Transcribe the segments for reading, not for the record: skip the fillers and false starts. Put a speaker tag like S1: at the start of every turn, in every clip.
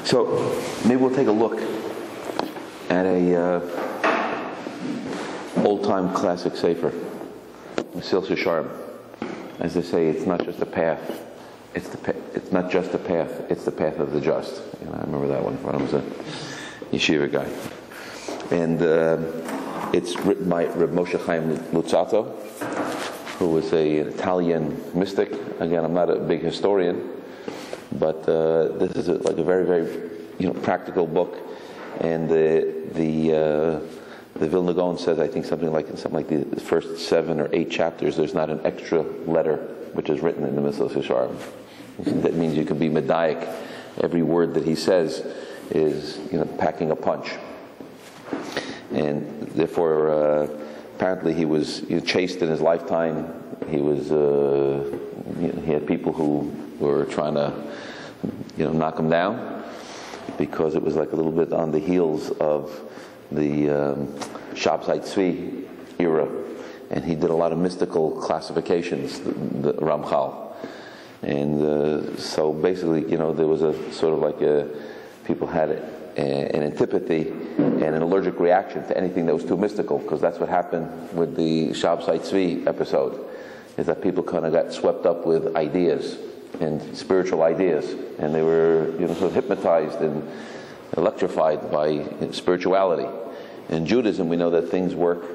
S1: So maybe we'll take a look at a old-time classic sefer, Mesil Shisharim. As they say, it's not just a path. It's not just a path. It's the path of the just. I remember that one when I was a yeshiva guy. And it's written by Reb Moshe Chaim Luzzatto, who was an Italian mystic. Again, I'm not a big historian, but this is like a very, very, practical book. And the Vilna Gaon says, I think something like the first 7 or 8 chapters, there's not an extra letter which is written in the Mesil Shisharim. That means you can be medaic. Every word that he says is, packing a punch. And therefore, apparently he was chased in his lifetime. He was, he had people who were trying to, knock him down, because it was like a little bit on the heels of the Yessod V era, and he did a lot of mystical classifications, the Ramchal. And so basically, there was a sort of like people had an antipathy and an allergic reaction to anything that was too mystical, because that's what happened with the Yessod V episode, is that people kind of got swept up with ideas and spiritual ideas, and they were sort of hypnotized and electrified by spirituality. In Judaism, we know that things work.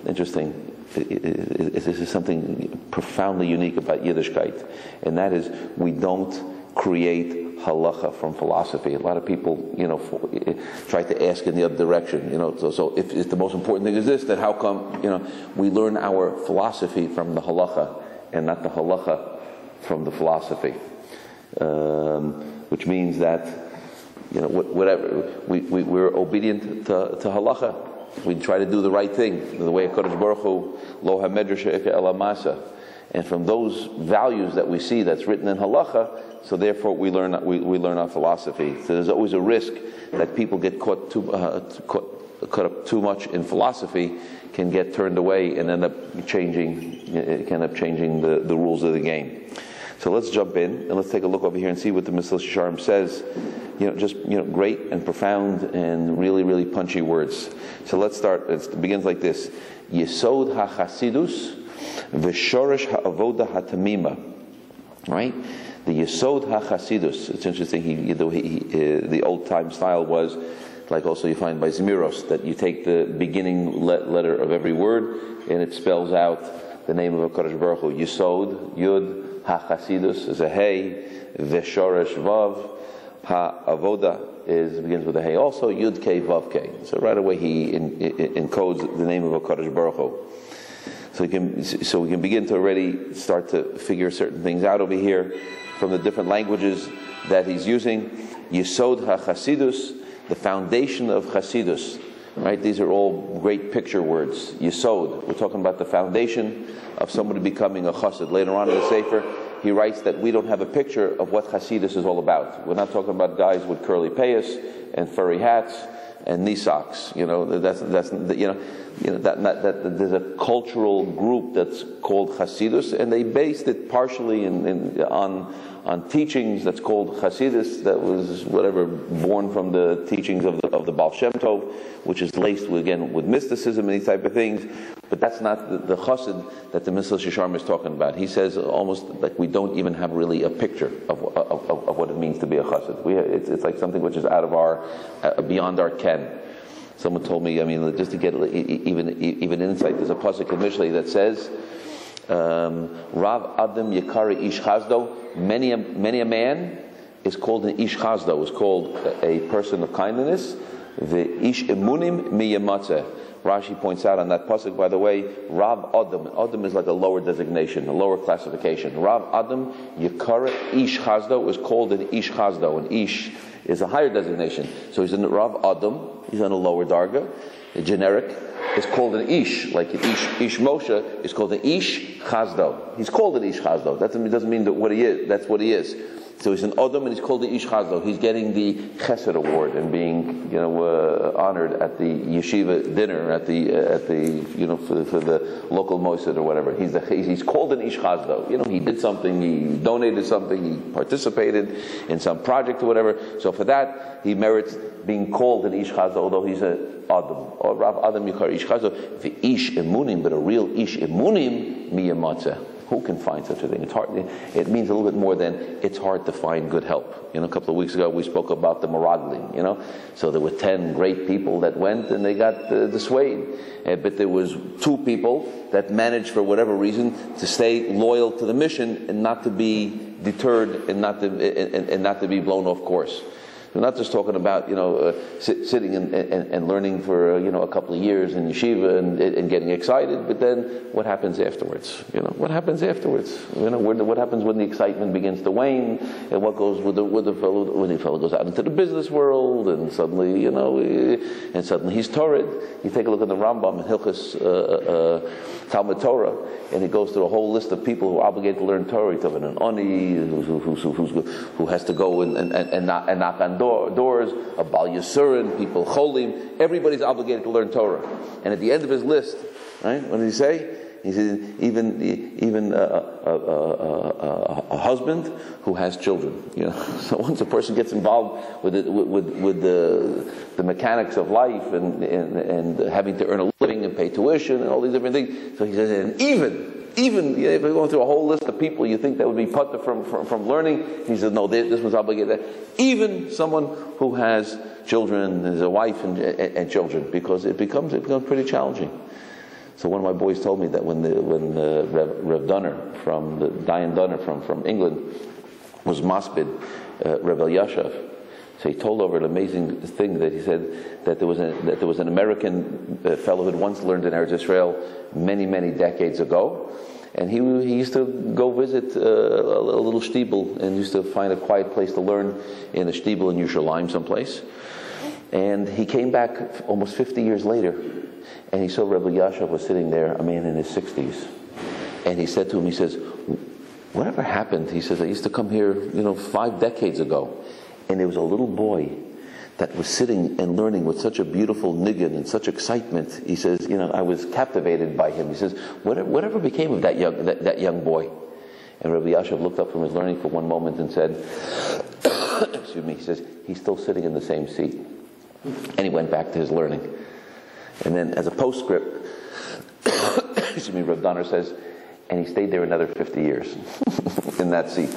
S1: Interesting. This is something profoundly unique about Yiddishkeit, and that is we don't create halacha from philosophy. A lot of people, try to ask in the other direction. So if the most important thing is this, then how come we learn our philosophy from the halacha and not the halacha from the philosophy? Which means that whatever we're obedient to halacha. We try to do the right thing, the way HaKadosh Baruch Hu lo hamedrash eka ela masa, and from those values that we see that's written in halacha, so therefore we learn our philosophy. So there's always a risk that people get caught up too much in philosophy, can get turned away and end up changing the rules of the game. So let's jump in and let's take a look over here and see what the Mesil Shisharim says. Great and profound and really, really punchy words. So let's start. It begins like this: Yessod Hachassidut V shoresh avoda Hatmima. Right? The Yessod Hachassidut. It's interesting. The old time style was like also you find by Zmiros, that you take the beginning letter of every word and it spells out the name of HaKadosh Baruch Hu. Yessod Yud Hachassidut is a Hey, V shoresh Vav. Avoda begins with a Hey also, Yud K Vav K. So right away he encodes the name of HaKadosh Baruch Hu. So we can begin to already start to figure certain things out over here from the different languages that he's using. Yessod Hachassidut, the foundation of Chassidus. Right? These are all great picture words. Yessod, we're talking about the foundation of somebody becoming a chassid. Later on in the Sefer, he writes that we don't have a picture of what Chassidus is all about. We're not talking about guys with curly payas and furry hats and knee socks. That there's a cultural group that's called Chassidus, and they based it partially on teachings that's called Chassidus, that was born from the teachings of the Baal Shem Tov, which is laced with mysticism and these type of things. But that's not the chassid that the Mesil Shisharim is talking about. He says almost like we don't even have really a picture of what it means to be a chassid. It's like something which is out of our beyond our ken. Someone told me, just to get even insight, there's a pasuk in Mishlei that says, Rav Adam Yekari Ish Chazdo. Many a man is called an Ish Chazdo, is called a person of kindness. The Ish Emunim Miyamatzeh. Rashi points out on that pasuk, by the way, Rav Adam. Adam is like a lower designation, a lower classification. Rav Adam Yekara Ish Chazdo is called an Ish Chazdo. An Ish is a higher designation. So he's in Rav Adam, he's on a lower darga. A generic is called an Ish, like an Ish Moshe is called an Ish Chazdo. He's called an Ish Chazdo. That doesn't mean that what he is. That's what he is. So he's an Adam, and he's called the Ish Chazdo. He's getting the Chesed Award and being, honored at the yeshiva dinner at the for the local moised or whatever. He's called an Ish Chazdo. He did something, he donated something, he participated in some project or whatever. So for that, he merits being called an Ish Chazdo, although he's an Adam. Or Rav Adam Yikar Ish Chazdo. The Ish Emunim, but a real Ish Emunim, Miyamatzeh. Who can find such a thing? It's hard. It means a little bit more than it's hard to find good help. A couple of weeks ago we spoke about the Meradlim. So there were 10 great people that went and they got dissuaded, but there was 2 people that managed, for whatever reason, to stay loyal to the mission and not to be deterred and not to be blown off course. We're not just talking about sitting and learning for a couple of years in yeshiva and getting excited, but then what happens afterwards? What happens afterwards? What happens when the excitement begins to wane, and what goes with the fellow when the fellow goes out into the business world, and suddenly he's Torah. You take a look at the Rambam in Hilchos Talmud Torah, and he goes through a whole list of people who are obligated to learn Torah. He's talking an Oni who has to go and knock on doors, a Bal Yisurin, people Cholim. Everybody's obligated to learn Torah. And at the end of his list, right, what did he say? He says even a husband who has children. So once a person gets involved with the mechanics of life and having to earn a living and pay tuition and all these different things. So he says, and even if you're going through a whole list of people you think that would be put from learning, he says, no, this was obligated. Even someone who has children, has a wife and children, because it becomes pretty challenging. So one of my boys told me that when Rev Dunner Diane Dunner from England was maspid Rev Elyashiv, so he told over an amazing thing that he said that there was an American fellow who had once learned in Eretz Israel many decades ago, and he used to go visit a little shtibel and used to find a quiet place to learn in a shtibel in Yerushalayim someplace. And he came back almost 50 years later, and he saw Rabbi Yashav was sitting there, a man in his 60s. And he said to him, he says, whatever happened? He says, I used to come here, 5 decades ago. And there was a little boy that was sitting and learning with such a beautiful niggun and such excitement. He says, I was captivated by him. He says, whatever became of that young boy? And Rabbi Yashav looked up from his learning for one moment and said, excuse me, he says, he's still sitting in the same seat. And he went back to his learning. And then as a postscript, excuse me, Rav Donner says, and he stayed there another 50 years in that seat,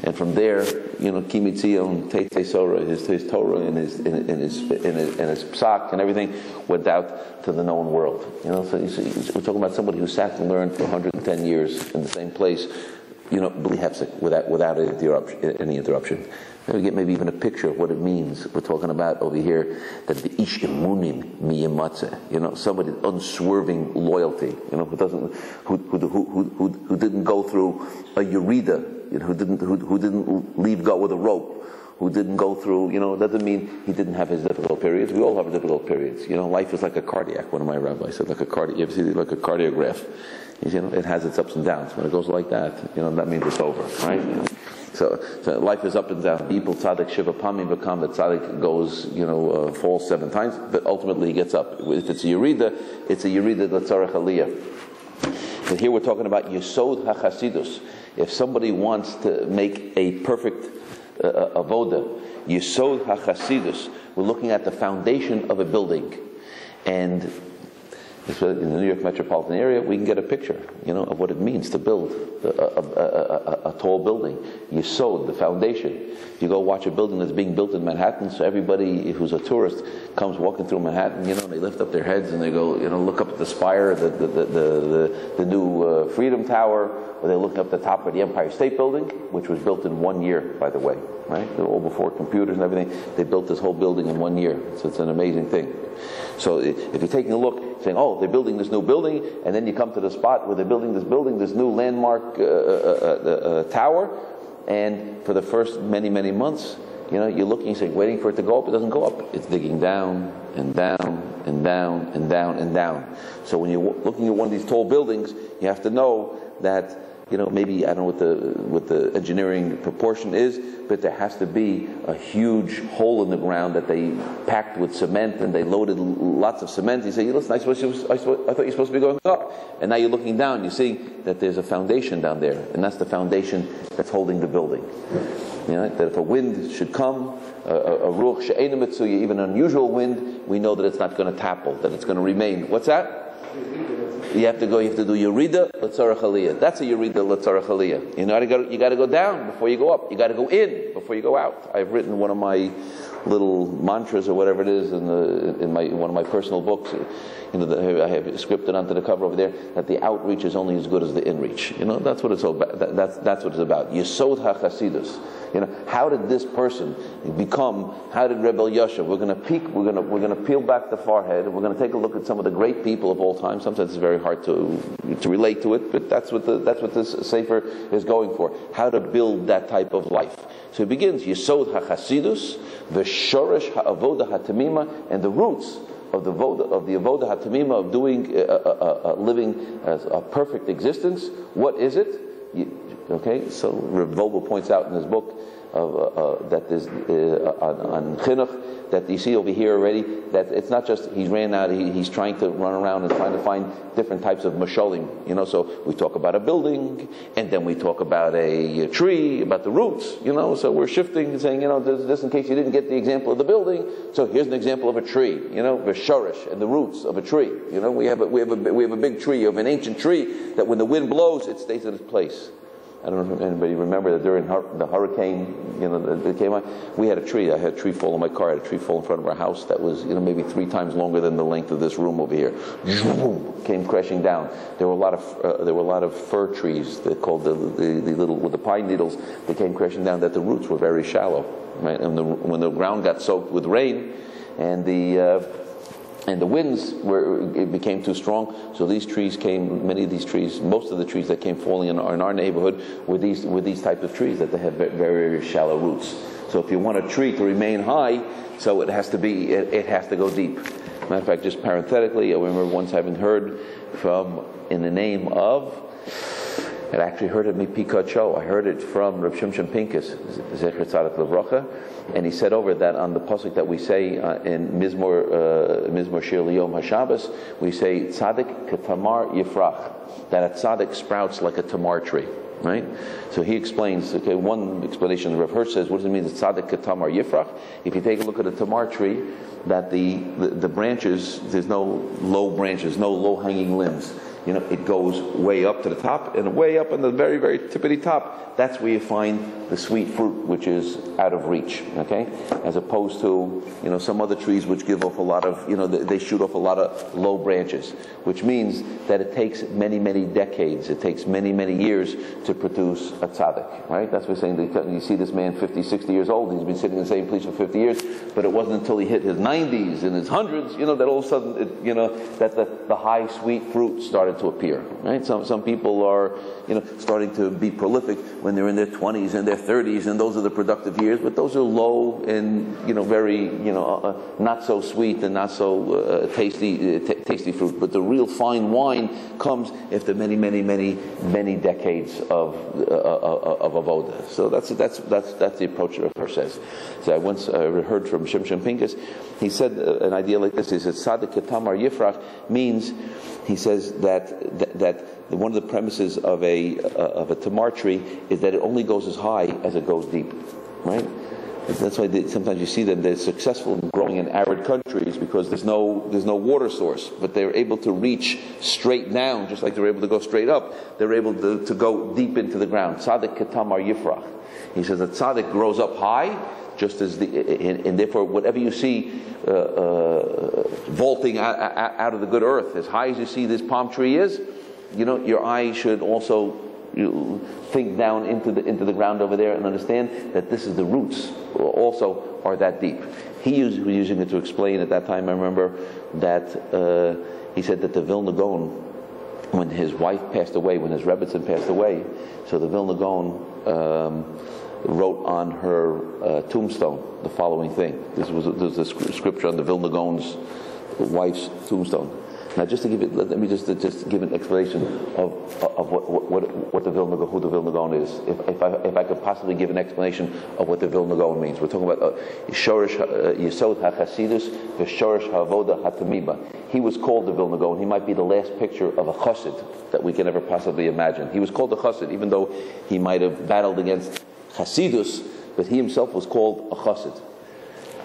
S1: And from there, Kimitzion, Teitei Sora, his Torah and his psak and everything went out to the known world. So we're talking about somebody who sat and learned for 110 years in the same place, without any interruption. We get maybe even a picture of what it means. We're talking about over here that the ish emunim miyamatzeh, somebody unswerving loyalty, who didn't go through a Yerida, who didn't leave go with a rope, who didn't go through, doesn't mean he didn't have his difficult periods. We all have difficult periods. Life is like a cardiac. One of my rabbis said, like a cardiac. You ever see like a cardiograph? It has its ups and downs. When it goes like that, that means it's over, right? So life is up and down. People tzaddik shiva pamim become the tzaddik goes, falls 7 times, but ultimately he gets up. If it's a yerida, l'tzarech aliyah. But here we're talking about Yessod Hachassidus. If somebody wants to make a perfect avoda, Yessod Hachassidus, we're looking at the foundation of a building, and in the New York metropolitan area, we can get a picture, of what it means to build a tall building. Yesod, the foundation. You go watch a building that's being built in Manhattan, so everybody who's a tourist comes walking through Manhattan, they lift up their heads and they go, look up at the spire, the new Freedom Tower, or they look up the top of the Empire State Building, which was built in 1 year, by the way, right? They were all before computers and everything. They built this whole building in 1 year, so it's an amazing thing. So if you're taking a look, saying, oh, they're building this new building, and then you come to the spot where they're building this new landmark tower, and for the first many months, you're looking, you're saying, waiting for it to go up. It doesn't go up. It's digging down and down and down and down and down. So when you're looking at one of these tall buildings, you have to know that maybe I don't know what the engineering proportion is, but there has to be a huge hole in the ground that they packed with cement, and they loaded lots of cement. You say, listen, I thought you're supposed to be going up, and now you're looking down. You're seeing that there's a foundation down there, and that's the foundation that's holding the building. That if a wind should come, a ruach she'eina mitzuya, even an unusual wind, we know that it's not going to topple, that it's going to remain. What's that? You have to do Yerida L'tzarech Aliyah. That's a Yerida L'tzarech Aliyah. You got to go down before you go up. You got to go in before you go out. I've written one of my little mantras or whatever it is in one of my personal books. I have scripted onto the cover over there that the outreach is only as good as the inreach. That's what it's all about. That's what it's about. Yessod Hachassidus. How did this person become? How did Rebbe Yashav? We're going to peel back the forehead, and we're going to take a look at some of the great people of all time. Sometimes it's very hard to relate to it, but that's what this sefer is going for. How to build that type of life. So it begins Yessod Hachassidus V, shoresh avoda Hatmima, and the roots of the avoda Hatmima, of doing living as a perfect existence. What is it? Okay, so Rabbi Label points out in his book that there's on chinuch, that you see over here already, that it's not just he's trying to run around and trying to find different types of mashalim. So we talk about a building, and then we talk about a tree, about the roots. So we're shifting and saying, just in case you didn't get the example of the building, so here's an example of a tree. The shoresh and the roots of a tree. We have a big tree, of an ancient tree that when the wind blows, it stays in its place. I don't know if anybody remember that during the hurricane, that came on. We had a tree. I had a tree fall in my car. I had a tree fall in front of our house that was, maybe 3 times longer than the length of this room over here. Came crashing down. There were a lot of fir trees that called the little with the pine needles. They came crashing down. That the roots were very shallow, right? And when the ground got soaked with rain, and the winds it became too strong. So these trees came. Most of the trees that came falling in our neighborhood were these type of trees that they have very, very shallow roots. So if you want a tree to remain high, so it has to go deep. Matter of fact, just parenthetically, I remember once having heard in the name of. I actually heard it Mipikot Show. I heard it from Rav Shimshon Pincus, Zecher Tzaddik Levracha, and he said over that on the pasuk that we say in Mizmor Shir Liyom HaShabbos, we say Tzaddik Ketamar Yifrach, that a tzaddik sprouts like a tamar tree. Right? So he explains, one explanation, Rav Hirsch says, what does it mean, Tzaddik Ketamar Yifrach? If you take a look at a tamar tree, that the branches, there's no low branches, no low-hanging limbs. It goes way up to the top, and way up on the very, very tippity top, that's where you find the sweet fruit, which is out of reach, okay? As opposed to, some other trees which give off a lot of, they shoot off a lot of low branches, which means that it takes many, many decades, it takes many, many years to produce a tzaddik, right? That's what we're saying. You see this man 50, 60 years old, he's been sitting in the same place for 50 years, but it wasn't until he hit his 90s and his 100s, that all of a sudden, that the high sweet fruit started to appear, right? Some people are, starting to be prolific when they're in their 20s and their 30s, and those are the productive years, but those are low and, very, not so sweet and not so tasty fruit. But the real fine wine comes after many, many, many, many decades of avoda. So that's the approach that Rav says. So I once heard from Shimshon Pincus. He said an idea like this. He said, Tzaddik Ketamar Yifrach means, he says that one of the premises of a tamar tree is that it only goes as high as it goes deep, right? That's why sometimes you see them, they're successful in growing in arid countries because there's no water source, but they're able to reach straight down, just like they're able to go straight up. They're able to go deep into the ground. Tzaddik Ketamar Yifrach. He says that tzaddik grows up high, just as and therefore whatever you see vaulting out of the good earth, as high as you see this palm tree is, your eye should also think down into the ground over there and understand that this is the roots also are that deep. He was using it to explain at that time. I remember that he said that the Vilna Gaon, when his wife passed away, when his Rebbetzin passed away, so the Vilna Gaon wrote on her tombstone the following thing. There's a scripture on the Vilna Gaon's wife's tombstone. Now, just to give it, let me just give an explanation of what the Vilna Gaon, who the Vilna Gaon is. If I could possibly give an explanation of what the Vilna Gaon means. We're talking about shoresh Yessod Hachassidut V, shoresh avoda Hatmima. He was called the Vilna Gaon. He might be the last picture of a chassid that we can ever possibly imagine. He was called a chassid, even though he might have battled against Chassidus, but he himself was called a chassid.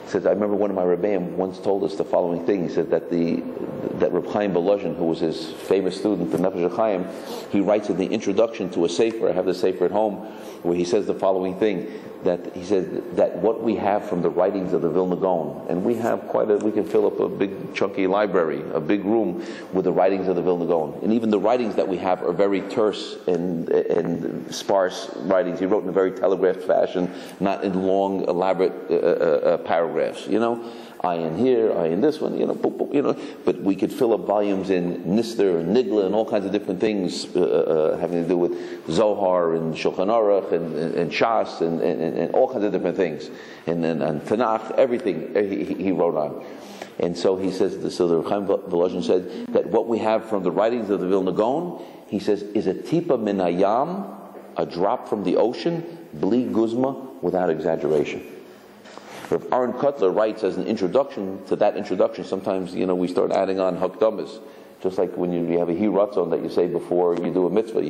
S1: He says, I remember one of my Rebbeim once told us the following thing. He said that Rabbi Label Lam, who was his famous student, the Nefesh Chaim, he writes in the introduction to a sefer, I have the sefer at home, where he says the following thing, that he says that what we have from the writings of the Vilna Gaon, and we have we can fill up a big chunky library, a big room with the writings of the Vilna Gaon. And even the writings that we have are very terse and sparse writings. He wrote in a very telegraphed fashion, not in long, elaborate paragraphs, I in here, I in this one, but we could fill up volumes in Nister and Nigla and all kinds of different things having to do with Zohar and Shulchan Aruch and Shas and all kinds of different things. And Tanakh, everything he wrote on. And so he says, so the Chaim Volozhin said that what we have from the writings of the Vilna Gaon, he says, is a tipa min hayam, a drop from the ocean, bli guzma, without exaggeration. Rav Aaron Kotler writes as an introduction to that introduction, sometimes, we start adding on hakdamas. Just like when you have a hiratzon that you say before you do a mitzvah.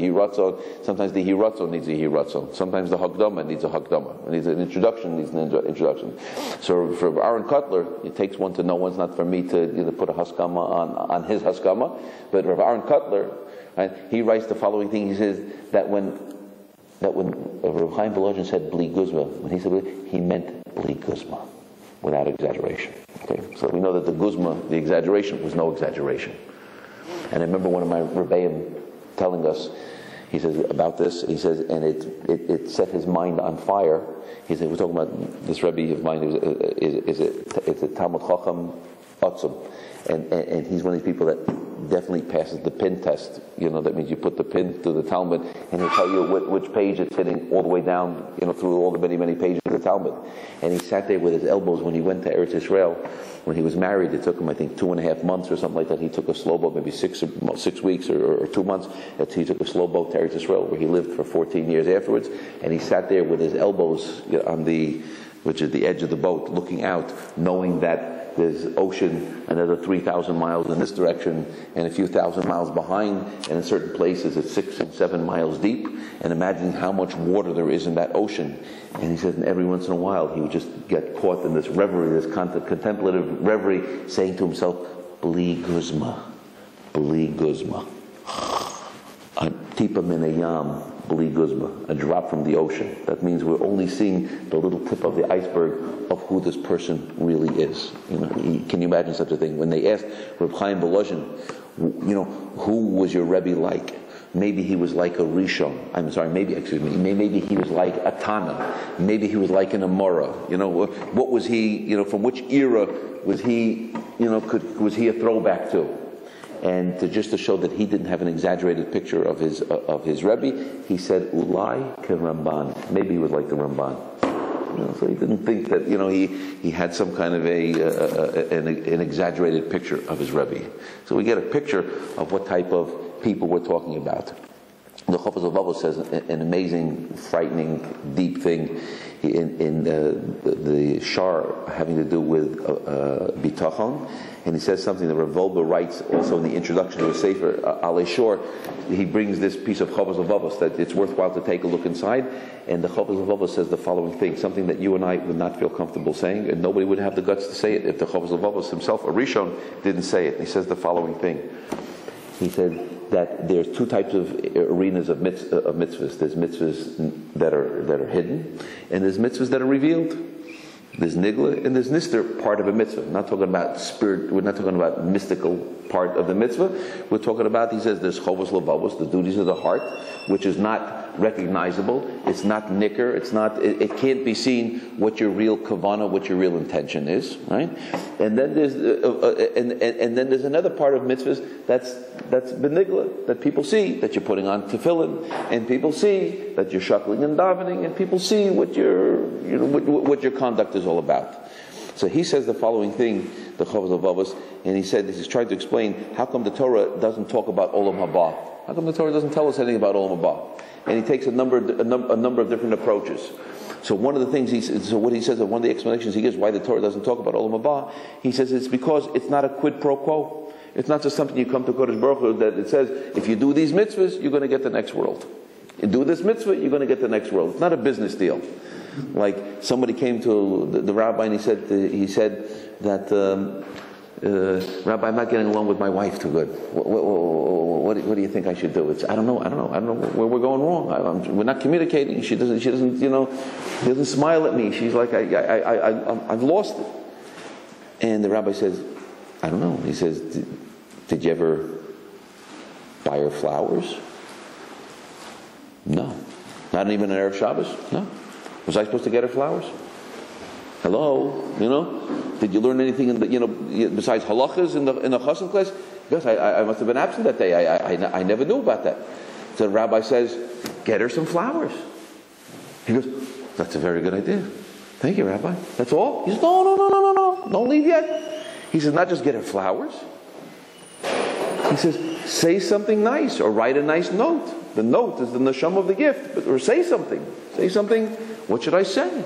S1: Sometimes the hiratzon needs a hiratzon. Sometimes the hakdama needs a hakdama. It needs an introduction, needs an introduction. So for Aaron Kotler, it takes one to know one's not for me to put a haskama on his haskama. But Rav Aaron Kotler, right, he writes the following thing. He says that when Rav Chaim Volozhin said bli guzma, when he said he meant bli guzma, without exaggeration. Okay, so we know that the guzma, the exaggeration, was no exaggeration. And I remember one of my Rebbeim telling us, he says about this, he says, and it set his mind on fire. He said, we're talking about this Rebbe of mine, it's a Talmud Chacham Atzum. And he's one of these people that definitely passes the pin test. That means you put the pin through the Talmud, and he'll tell you which page it's hitting all the way down, through all the many, many pages of the Talmud. And he sat there with his elbows when he went to Eretz Yisrael. When he was married, it took him, I think, 2.5 months or something like that. He took a slow boat, maybe 6 weeks or 2 months. He took a slow boat to Eretz Yisrael, where he lived for 14 years afterwards. And he sat there with his elbows on which is the edge of the boat, looking out, knowing that there's ocean another 3,000 miles in this direction and a few thousand miles behind, and in certain places it's 6 and 7 miles deep, and imagining how much water there is in that ocean. And he says, and every once in a while he would just get caught in this reverie, this contemplative reverie, saying to himself, bli guzma, bli guzma, a tipa min hayam, bli guzma, a drop from the ocean. That means we're only seeing the little tip of the iceberg of who this person really is. Can you imagine such a thing? When they asked Reb Chaim Volozhin, who was your Rebbe like? Maybe he was like a Rishon. Maybe he was like a Tana. Maybe he was like an Amora. What was he? From which era was he? Was he a throwback to? And to show that he didn't have an exaggerated picture of his Rebbe, he said, Ulai ke Ramban. Maybe he was like the Ramban. So he didn't think that he had some kind of an exaggerated picture of his Rebbe. So we get a picture of what type of people we're talking about. The Chofetz Levavos says an amazing, frightening, deep thing in the Shar having to do with bitachon. And he says something that Rav Volber writes also in the introduction to his Sefer, Alei Shor. He brings this piece of Chofetz Levavos that it's worthwhile to take a look inside. And the Chofetz Levavos says the following thing, something that you and I would not feel comfortable saying, and nobody would have the guts to say it if the Chofetz Levavos himself, a Rishon, didn't say it. He says the following thing. He said that there's two types of arenas of mitzvahs. There's mitzvahs that are hidden, and there's mitzvahs that are revealed. There's nigla and there's nister, part of a mitzvah. We're not talking about spirit. We're not talking about mystical part of the mitzvah. We're talking about, he says, there's chovos levavos, the duties of the heart, which is not recognizable. It's not nicker. It can't be seen what your real kavana, what your real intention is, right? And then there's and then there's another part of mitzvahs that's benigla, that people see that you're putting on tefillin, and people see that you're shuckling and davening, and people see what your conduct is all about. So he says the following thing, the Chovos HaLevavos, and he said he's trying to explain how come the Torah doesn't talk about Olam Haba. How come the Torah doesn't tell us anything about Olam Haba? And he takes a number of different approaches. So one of the things one of the explanations he gives why the Torah doesn't talk about Olam Haba, he says it's because it's not a quid pro quo. It's not just something you come to Kodesh Baruch Hu that it says if you do these mitzvahs, you're going to get the next world. You do this mitzvah, you're going to get the next world. It's not a business deal. Like somebody came to the rabbi and he said that Rabbi, I'm not getting along with my wife too good. What do you think I should do? I don't know where we're going wrong. We're not communicating. She doesn't she doesn't smile at me. She's like I've lost it. And the rabbi says, I don't know. He says, did you ever buy her flowers? No. Not even an Erev Shabbos? No. Was I supposed to get her flowers? Hello? Did you learn anything besides halachas in the chassan class? Yes, I must have been absent that day. I never knew about that. So the rabbi says, get her some flowers. He goes, that's a very good idea. Thank you, Rabbi. That's all? He says, no. Don't leave yet. He says, not just get her flowers. He says, say something nice or write a nice note. The note is the neshama of the gift. Or say something. Say something. What should I say?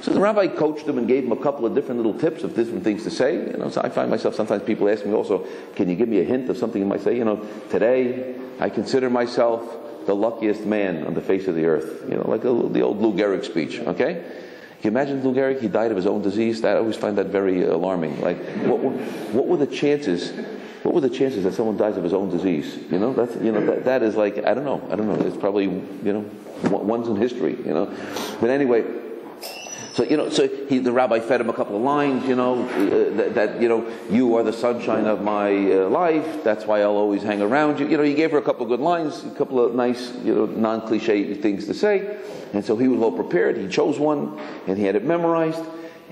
S1: So the rabbi coached him and gave him a couple of different little tips of different things to say. So I find myself, sometimes people ask me also, can you give me a hint of something you might say? Today I consider myself the luckiest man on the face of the earth. Like the old Lou Gehrig speech, okay? Can you imagine Lou Gehrig? He died of his own disease. I always find that very alarming. Like, what were the chances? What were the chances that someone dies of his own disease? That is like, I don't know. It's probably, once in history, But anyway, so the rabbi fed him a couple of lines, that you are the sunshine of my life. That's why I'll always hang around you. He gave her a couple of good lines, a couple of nice, non-cliche things to say. And so he was well prepared. He chose one, and he had it memorized.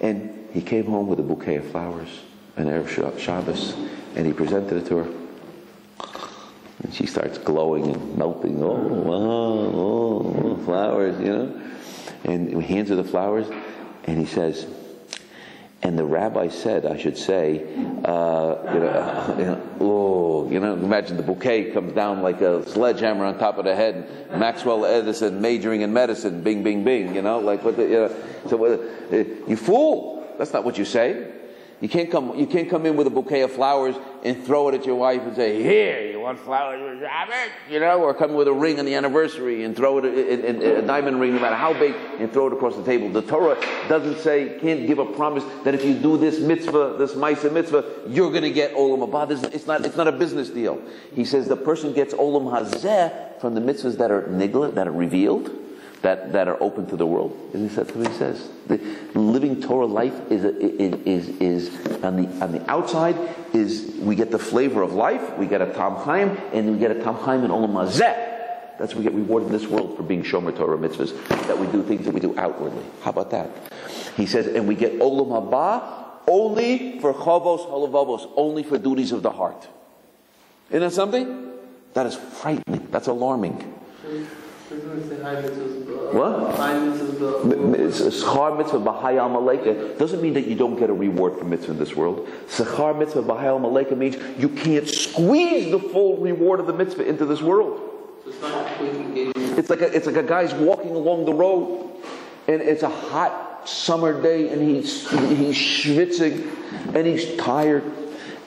S1: And he came home with a bouquet of flowers, an Erev Shabbos, and he presented it to her. And she starts glowing and melting. Oh, flowers, And he hands her the flowers, and he says, and the rabbi said, I should say, imagine the bouquet comes down like a sledgehammer on top of the head. Maxwell Edison majoring in medicine, bing, bing, bing, you fool! That's not what you say. You can't come in with a bouquet of flowers and throw it at your wife and say, here, you want flowers for Shabbat? Or come with a ring on the anniversary and throw it in a diamond ring, no matter how big, and throw it across the table. The Torah doesn't say, can't give a promise that if you do this mitzvah, this ma'aseh mitzvah, you're going to get olam haba. It's not a business deal. He says the person gets olam hazeh from the mitzvahs that are nigla, that are revealed, that are open to the world. And that's what he says. The living Torah life is on the outside is we get the flavor of life, we get a tam chaim, and we get a tam chaim in olam hazeh. That's what we get rewarded in this world for being shomer Torah mitzvahs, that we do things that we do outwardly. How about that? He says, and we get olam haba only for chovos halavavos, only for duties of the heart. Isn't that something? That is frightening. That's alarming. What? Schar mitzvah b'hayal maleka doesn't mean that you don't get a reward for mitzvah in this world. Schar mitzvah b'hayal maleka means you can't squeeze the full reward of the mitzvah into this world. It's like a guy's walking along the road, and it's a hot summer day, and he's schwitzing, and he's tired,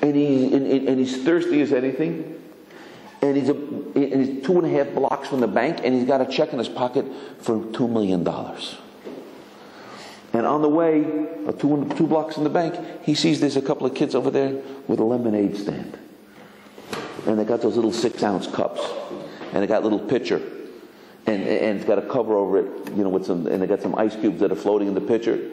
S1: and he's thirsty as anything. And he's 2.5 blocks from the bank, and he's got a check in his pocket for $2 million. And on the way, 2 blocks from the bank, he sees there's a couple of kids over there with a lemonade stand. And they got those little 6-ounce cups. And they got a little pitcher. And it's got a cover over it, and they got some ice cubes that are floating in the pitcher.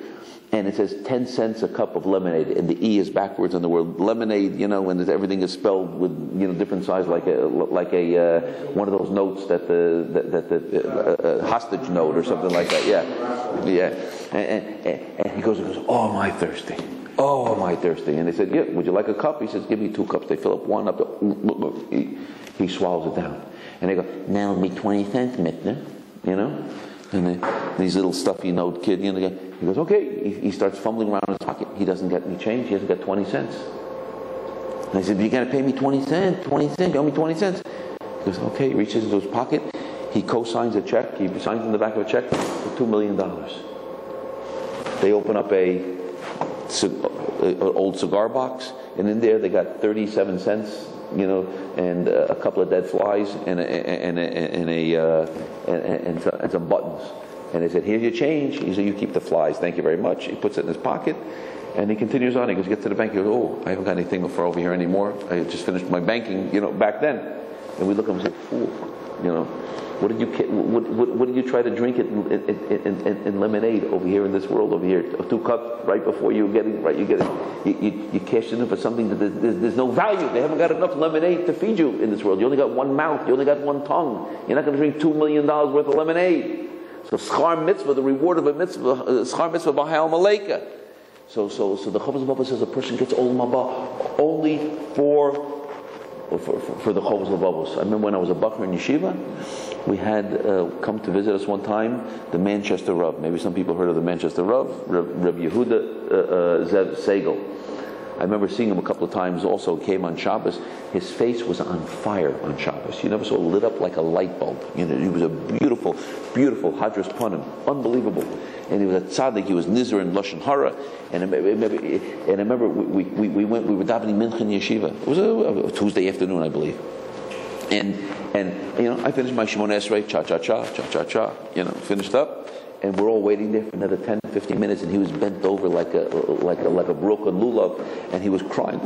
S1: And it says 10 cents a cup of lemonade, and the E is backwards on the word lemonade, and everything is spelled with different size, like a one of those notes that the hostage note or something like that. Yeah. And he goes, oh, am I thirsty? Oh, am I thirsty? And they said, yeah. Would you like a cup? He says, give me 2 cups. They fill up one up. He swallows it down, and they go, now it'll be 20 cents, mister, And these little stuffy note kid, He goes, okay. He starts fumbling around in his pocket. He doesn't get any change. He hasn't got 20 cents. And I said, you got to pay me 20 cents. 20 cents. You owe me 20 cents. He goes, okay. He reaches into his pocket. He co-signs a check. He signs in the back of a check for $2 million. They open up an old cigar box, and in there they got 37 cents, and a couple of dead flies, and some buttons. And they said, here's your change. He said, you keep the flies. Thank you very much. He puts it in his pocket, and he continues on. He goes, get to the bank. He goes, oh, I haven't got anything for over here anymore. I just finished my banking, back then. And we look at him and say, fool, what did you try to drink in lemonade over here in this world over here? 2 cups right before you get it, right? You cashed in for something that there's no value. They haven't got enough lemonade to feed you in this world. You only got one mouth. You only got one tongue. You're not going to drink $2 million worth of lemonade. So schar mitzvah, the reward of a mitzvah, schar mitzvah b'ha'al malaika. So the Chovos HaLevavos says a person gets olam haba only for the Chovos HaLevavos. I remember when I was a bacher in yeshiva, we had come to visit us one time the Manchester Rav. Maybe some people heard of the Manchester Rav, Rabbi Yehuda Zev Segal. I remember seeing him a couple of times also. He came on Shabbos. His face was on fire on Shabbos. You never saw it lit up like a light bulb. He was a beautiful, beautiful Hadras Panim. Unbelievable. And he was a tzaddik. He was Nizar in Lashon Hara. And I remember we were davening Mincha in Yeshiva. It was a Tuesday afternoon, I believe. And I finished my Shemona Esrei, cha-cha-cha, finished up. And we're all waiting there for another 10, 15 minutes, and he was bent over like a broken lulav, and he was crying,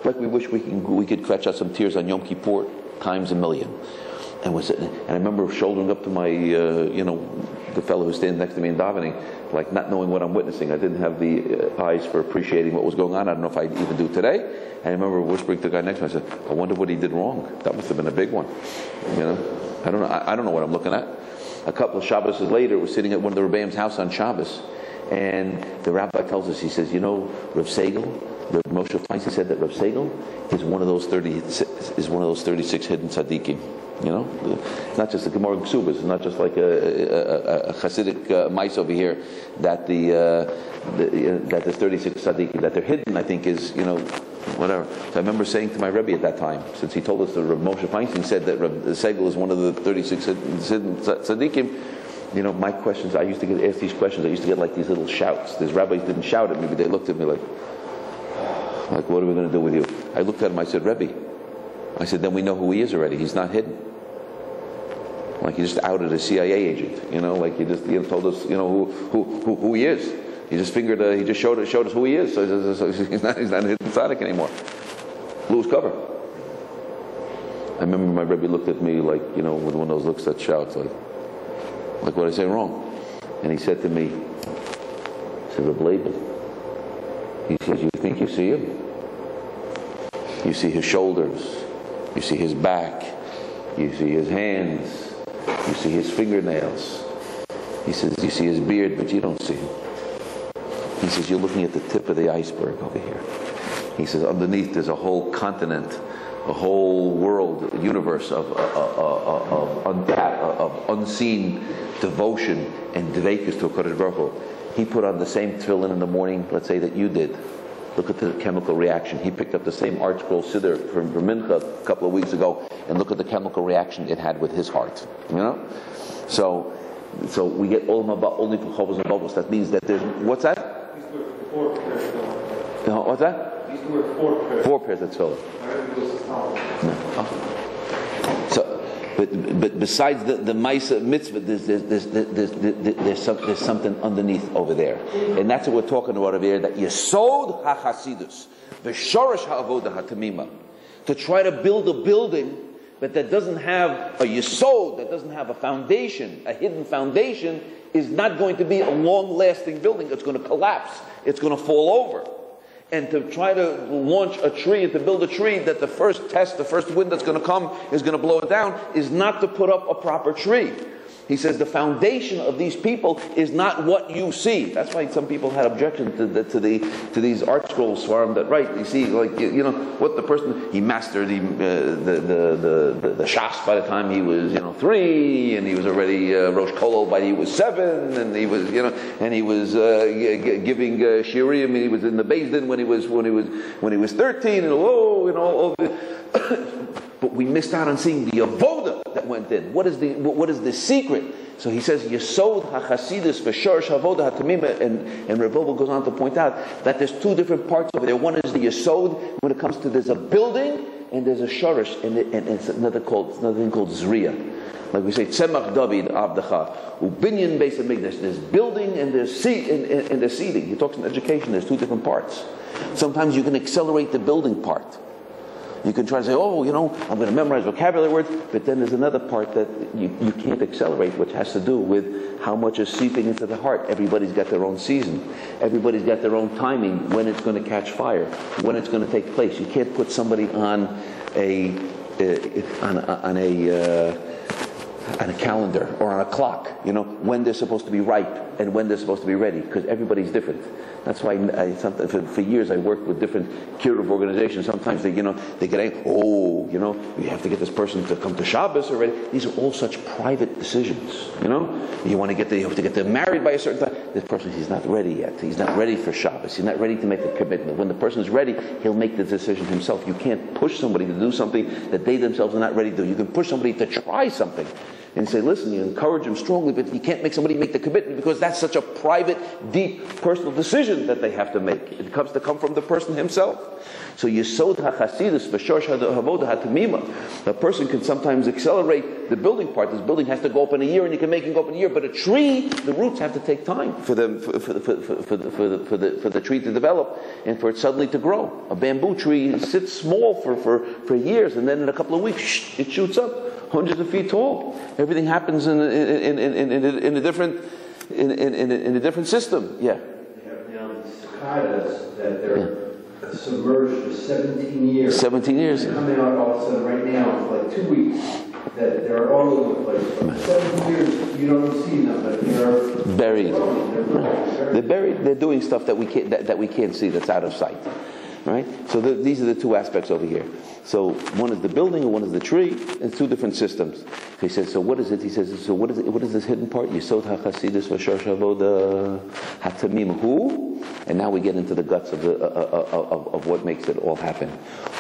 S1: like we wish we could catch out some tears on Yom Kippur times a million. And I remember shouldering up to my, the fellow who's standing next to me in davening, like not knowing what I'm witnessing. I didn't have the eyes for appreciating what was going on. I don't know if I even do today. And I remember whispering to the guy next to me. I said, I wonder what he did wrong. That must have been a big one. I don't know what I'm looking at. A couple of Shabbos later, we're sitting at one of the Rebbeim's house on Shabbos, and the rabbi tells us, he says, Rav Segal, Rav Moshe Feinstein said that Rav Segal is one of those 36 hidden tzaddikim. It's not just the Gemara Ksubas. It's not just like a Hasidic mice over here that that there's 36 tzaddikim that they're hidden. I think is whatever. So I remember saying to my Rebbe at that time, since he told us that Rav Moshe Feinstein said that Rav Segal is one of the 36 hidden tzaddikim. My questions. I used to get asked these questions. I used to get like these little shouts. These rabbis didn't shout at me, but they looked at me like, what are we going to do with you? I looked at him. I said, Rebbe. I said, then we know who he is already. He's not hidden. Like he just outed a CIA agent, like he just told us, who he is. He just he just showed us who he is. So he's not a hidden tzaddik anymore. Blew his cover. I remember my Rebbe looked at me like, with one of those looks that shouts like what did I say wrong? And he said to me, he said, Rabbi Label. He says, you think you see him? You see his shoulders. You see his back. You see his hands. You see his fingernails. He says, you see his beard, but you don't see him. He says, you're looking at the tip of the iceberg over here. He says, underneath there's a whole continent, a whole world, a universe of unseen devotion and dveikus to HaKadosh Baruch Hu. He put on the same tefillin in the morning, let's say, that you did. Look at the chemical reaction. He picked up the same Art Scroll Siddur from Mincha a couple of weeks ago, and look at the chemical reaction it had with his heart. So we get olam haba only for Chovos HaLevavos. That means that there's what's that? What's that? 4 pairs of tefillin. But besides the Maisa mitzvah, there's something underneath over there, and that's what we're talking about over here. That Yessod Hachassidut V, shoresh avoda Hatmima, to try to build a building, but that doesn't have a Yessod, that doesn't have a foundation, a hidden foundation, is not going to be a long-lasting building. It's going to collapse. It's going to fall over. And to try to launch a tree, to build a tree that the first wind that's going to come is going to blow it down, is not to put up a proper tree. He says the foundation of these people is not what you see. That's why some people had objections to these art scrolls svarim that write. You see, like what the person he mastered the shas by the time he was 3, and he was already rosh kolol by he was 7, and he was and he was giving shiurim, and he was in the Beis Din when he was 13, and all but we missed out on seeing the avoda that went in. What is the secret? So he says, Yessod Hachassidut V, shoresh avoda Hatmima, and Rabbi Label goes on to point out that there's 2 different parts over there. One is the Yessod, when it comes to there's a building and there's a shoresh, and it's another thing called Zriya. Like we say, Tzemach David Avdacha, Ubinyan Beis Hamikdash. There's building and there's seeding. He talks in education, there's 2 different parts. Sometimes you can accelerate the building part. You can try to say, I'm going to memorize vocabulary words, but then there's another part that you can't accelerate, which has to do with how much is seeping into the heart. Everybody's got their own season. Everybody's got their own timing, when it's going to catch fire, when it's going to take place. You can't put somebody on a calendar or on a clock, when they're supposed to be ripe and when they're supposed to be ready, because everybody's different. That's why for years I worked with different curative organizations. Sometimes they get angry. You have to get this person to come to Shabbos already. These are all such private decisions. You have to get them married by a certain time. This person, he's not ready yet. He's not ready for Shabbos. He's not ready to make the commitment. When the person's ready, he'll make the decision himself. You can't push somebody to do something that they themselves are not ready to do. You can push somebody to try something and say, listen, you encourage them strongly, but you can't make somebody make the commitment because that's such a private, deep, personal decision that they have to make. It comes to come from the person himself. So Yessod Hachassidut V, shoresh avoda Hatmima. A person can sometimes accelerate the building part. This building has to go up in a year, and you can make it go up in a year. But a tree, the roots have to take time for the tree to develop and for it suddenly to grow. A bamboo tree sits small for years, and then in a couple of weeks, it shoots up hundreds of feet tall. Everything happens in a different system. Yeah.
S2: Now the cicadas that they're submerged for 17 years.
S1: 17 years.
S2: They're coming out all of a sudden right now for like 2 weeks. That they're all over the place. For 17 years you don't see them, but they're
S1: buried. They're buried. They're doing stuff that we can't see. That's out of sight. Right? So these are the 2 aspects over here. So one is the building and one is the tree. It's 2 different systems. He says, so what is it? He says, so what is it? What is this hidden part? Yessod Hachassidut V, shoresh avoda Hatmima. Who? And now we get into the guts of what makes it all happen.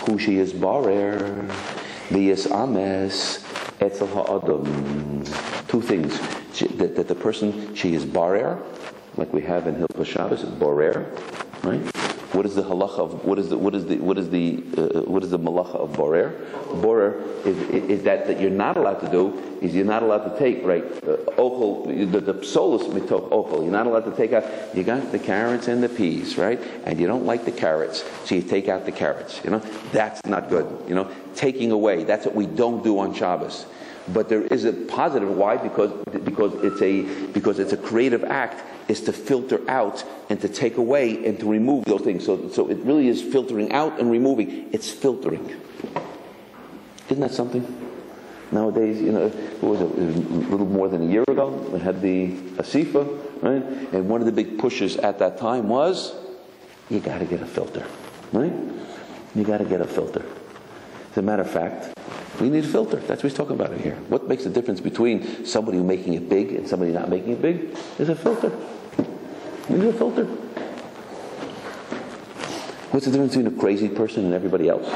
S1: Who she is barer, v'yis ames etzel ha'adam. 2 things. That the person, she is barer, like we have in Hilchos Shabbos, barer, right? What is the halacha of what is the malacha of borer? Borer is that you're not allowed to do is you're not allowed to take ochel the psolos mitoch ochel. You're not allowed to take out. You got the carrots and the peas, right? And you don't like the carrots, so you take out the carrots. That's not good. Taking away. That's what we don't do on Shabbos. But there is a positive. Why? Because it's a creative act. Is to filter out and to take away and to remove those things. So it really is filtering out and removing. It's filtering. Isn't that something? Nowadays, what was it? It was a little more than a year ago. We had the Asifa, right? And one of the big pushes at that time was, you got to get a filter, right? You got to get a filter. As a matter of fact, we need a filter. That's what he's talking about here. What makes the difference between somebody making it big and somebody not making it big? Is a filter. We need a filter. What's the difference between a crazy person and everybody else?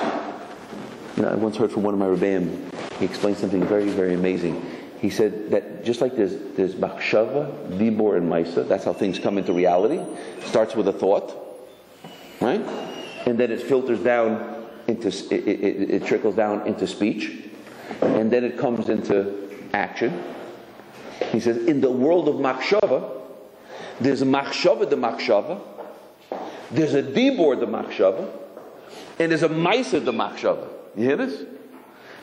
S1: I once heard from one of my Rebbeim, he explained something very, very amazing. He said that just like there's machshava, dibor, and maisa, that's how things come into reality. Starts with a thought, right? And then it filters down it trickles down into speech, and then it comes into action. He says, in the world of machshava, there's a machshava de machshava, there's a dibor de machshava, and there's a maisa de machshava. You hear this?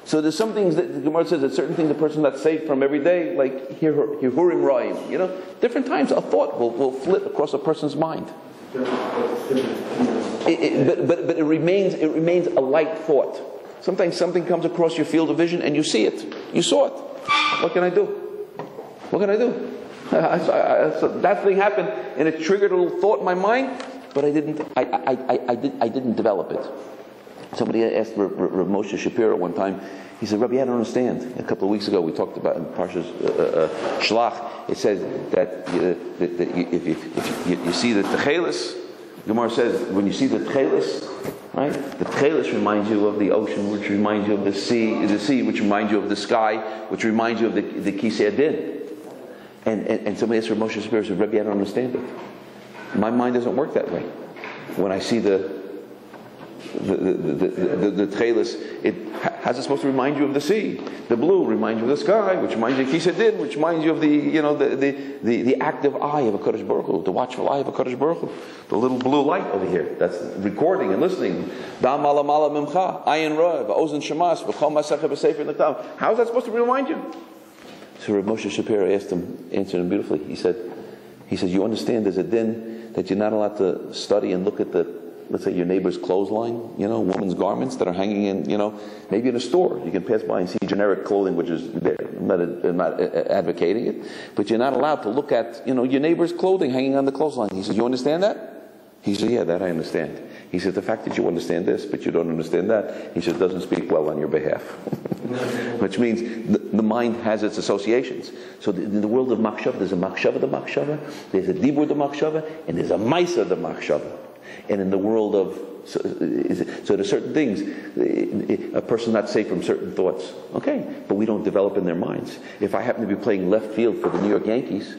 S1: So there's some things that the Gemara says that certain things the person that's saved from every day, like hirurim ra'im. Different times a thought will flit across a person's mind. But it remains a light thought. Sometimes something comes across your field of vision and you see it. You saw it. What can I do? What can I do? So that thing happened, and it triggered a little thought in my mind, but I didn't develop it. Somebody asked Rav Moshe Shapiro one time. He said, Rabbi, I don't understand. A couple of weeks ago, we talked about in Parshas Shlach. It says that if you see the Tchelis, Gemara says when you see the Tchelis, right? The Tchelis reminds you of the ocean, which reminds you of the sea which reminds you of the sky, which reminds you of the Kisei Adin. And somebody asked Rav Moshe Shapiro, said, Rabbi, I don't understand it. My mind doesn't work that way. When I see the Tchelis, how's it supposed to remind you of the sea? The blue reminds you of the sky, which reminds you of Kisei Adin, which reminds you of the active eye of a Kodesh Baruch Hu, the watchful eye of a Kodesh Baruch Hu, the little blue light over here that's recording and listening. Dam mala mala mimcha, ayin ro'eh, v'ozen shemas, v'chol masachet b'sefer nektam. How is that supposed to remind you? So Rav Moshe Shapiro answered him beautifully. He said, you understand there's a din that you're not allowed to study and look at let's say your neighbor's clothesline, women's garments that are hanging in, maybe in a store. You can pass by and see generic clothing, which is there. I'm not advocating it, but you're not allowed to look at, your neighbor's clothing hanging on the clothesline. He said, you understand that? He said, yeah, that I understand. He said, the fact that you understand this, but you don't understand that, he said, doesn't speak well on your behalf. Which means the mind has its associations. So in the world of Machshava, there's a Machshava the Machshava, there's a Dibur the Machshava, and there's a Maisa the Machshava. And in the world of, so there's certain things, a person's not safe from certain thoughts. Okay, but we don't develop in their minds. If I happen to be playing left field for the New York Yankees,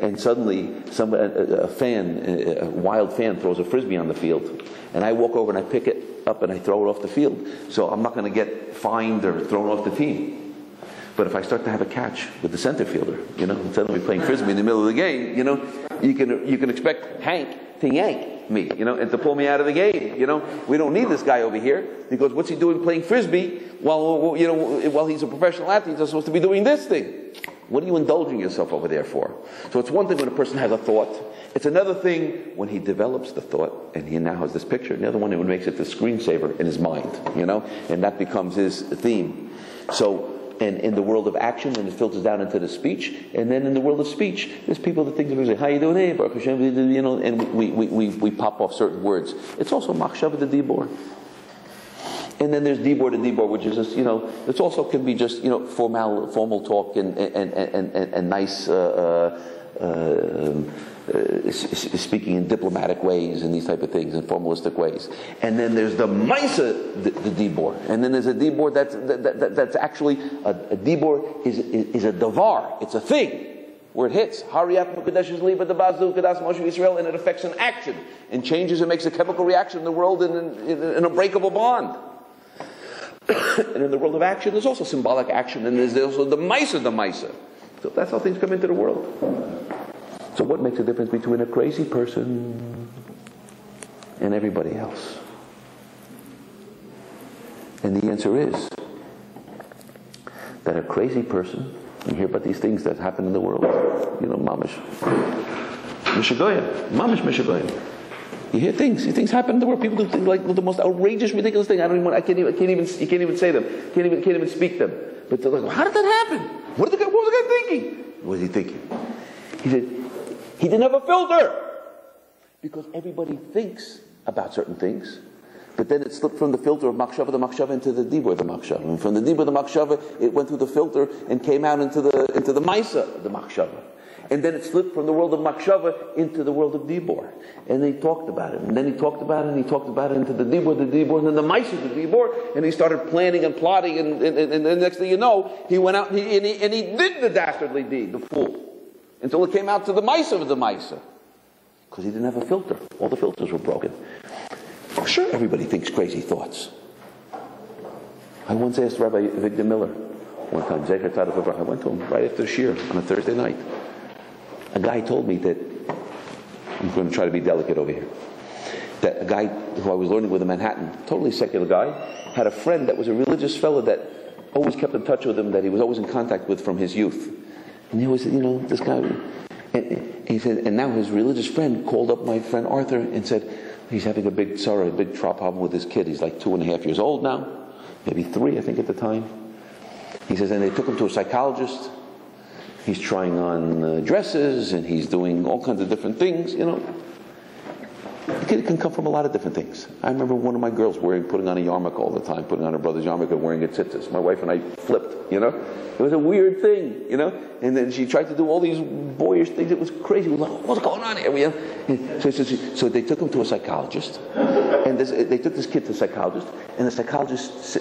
S1: and suddenly a wild fan throws a frisbee on the field, and I walk over and I pick it up and I throw it off the field, so I'm not going to get fined or thrown off the team. But if I start to have a catch with the center fielder, suddenly playing frisbee in the middle of the game, you can expect Hank to yank me, and to pull me out of the game. We don't need this guy over here, because what's he doing playing frisbee while he's a professional athlete? He's supposed to be doing this thing. What are you indulging yourself over there for? So it's one thing when a person has a thought. It's another thing when he develops the thought and he now has this picture. And the other one, it makes it the screensaver in his mind, and that becomes his theme. So, and in the world of action, then it filters down into the speech. And then in the world of speech, there's people that think, how you doing? Hey, Baruch Hashem, and we pop off certain words. It's also machshava the dibor. And then there's dibor to dibor, which is just, it also can be just, formal talk and nice, speaking in diplomatic ways and these type of things, and formalistic ways. And then there's the maisa, the dibor. And then there's a dibor that's actually, a dibor is a davar, it's a thing. Where it hits, Hariyak Mukadesh is Liba the Bazu Kadas Moshe Israel, and it affects an action and changes and makes a chemical reaction in the world in an unbreakable bond. And in the world of action, there's also symbolic action, and there's also the Maisa. So that's how things come into the world. So what makes a difference between a crazy person and everybody else? And the answer is that a crazy person, you hear about these things that happen in the world, mamish mishagoyim, mamish mishagoyim. You hear things happen in the world. People do things like the most outrageous, ridiculous thing. You can't even say them. Can't even speak them. But they're like, how did that happen? What was the guy thinking? What was he thinking? He said, he didn't have a filter. Because everybody thinks about certain things. But then it slipped from the filter of machshava the machshava into the dibur the machshava. And from the dibur the machshava, it went through the filter and came out into the maisa the machshava. And then it slipped from the world of machshava into the world of dibur. And he talked about it. And then he talked about it, and he talked about it into the dibur, and then the maisa, the dibur. And he started planning and plotting, and the next thing you know, he went out and he did the dastardly deed, the fool. Until it came out to the maisa of the maisa. Because he didn't have a filter. All the filters were broken. For sure, everybody thinks crazy thoughts. I once asked Rabbi Victor Miller, one time, I went to him right after the shir on a Thursday night. A guy told me that, I'm going to try to be delicate over here, that a guy who I was learning with in Manhattan, totally secular guy, had a friend that was a religious fellow that always kept in touch with him, that he was always in contact with from his youth. And he always said, this guy, and he said, and now his religious friend called up my friend Arthur and said, he's having a big problem with his kid. He's like 2.5 years old now, maybe 3, I think, at the time. He says, and they took him to a psychologist, He's trying on dresses, and he's doing all kinds of different things, The kid can come from a lot of different things. I remember one of my girls putting on a yarmulke all the time, putting on her brother's yarmulke, wearing a tzitzis. My wife and I flipped, It was a weird thing, And then she tried to do all these boyish things. It was crazy. We were like, what's going on here? So they took him to a psychologist, and they took this kid to a psychologist, and the psychologist,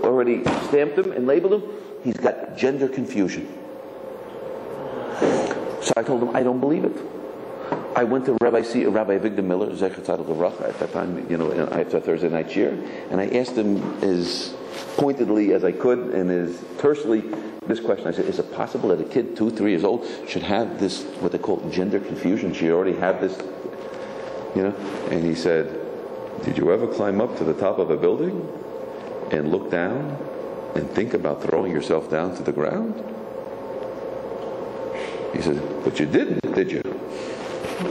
S1: already stamped him and labeled him. He's got gender confusion. So I told him, I don't believe it. I went to Rabbi Avigdor Miller, Zecher Tzaddik Livracha, at that time, after Thursday night shir, and I asked him as pointedly as I could and as tersely this question. I said, is it possible that a kid 2-3 years old should have this, what they call gender confusion? She already have this, And he said, did you ever climb up to the top of a building and look down and think about throwing yourself down to the ground? He said, but you didn't, did you?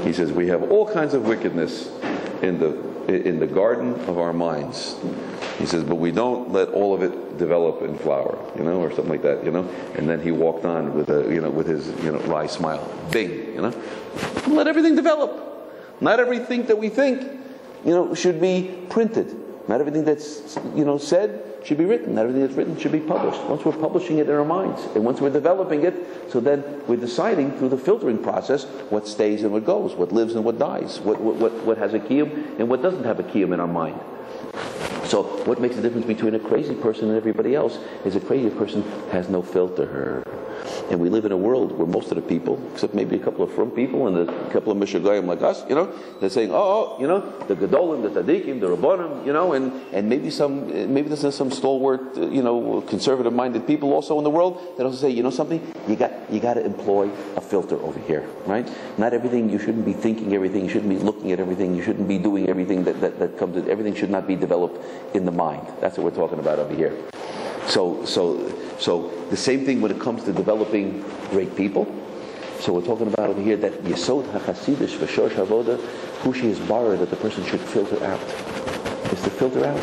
S1: He says, we have all kinds of wickedness in the garden of our minds. He says, but we don't let all of it develop and flower, or something like that, And then he walked on with with his, wry smile. Bing, Let everything develop. Not everything that we think, should be printed. Not everything that's, said should be written. Not everything that's written should be published. Once we're publishing it in our minds, and once we're developing it, so then we're deciding through the filtering process what stays and what goes, what lives and what dies, what has a kiyum and what doesn't have a kiyum in our mind. So what makes the difference between a crazy person and everybody else is a crazy person has no filter. And we live in a world where most of the people, except maybe a couple of frum people and a couple of mishagayim like us, they're saying, the gedolim, the tzaddikim, the rabbanim, and maybe there's some stalwart, conservative-minded people also in the world that also say, something, you got to employ a filter over here, right? Not everything, you shouldn't be thinking everything, you shouldn't be looking at everything, you shouldn't be doing everything that comes in, everything should not be developed in the mind. That's what we're talking about over here. So the same thing when it comes to developing great people. So we're talking about over here that Yessod Hachassidut V, shoresh avoda, hushi is bara, that the person should filter out. Is to filter out.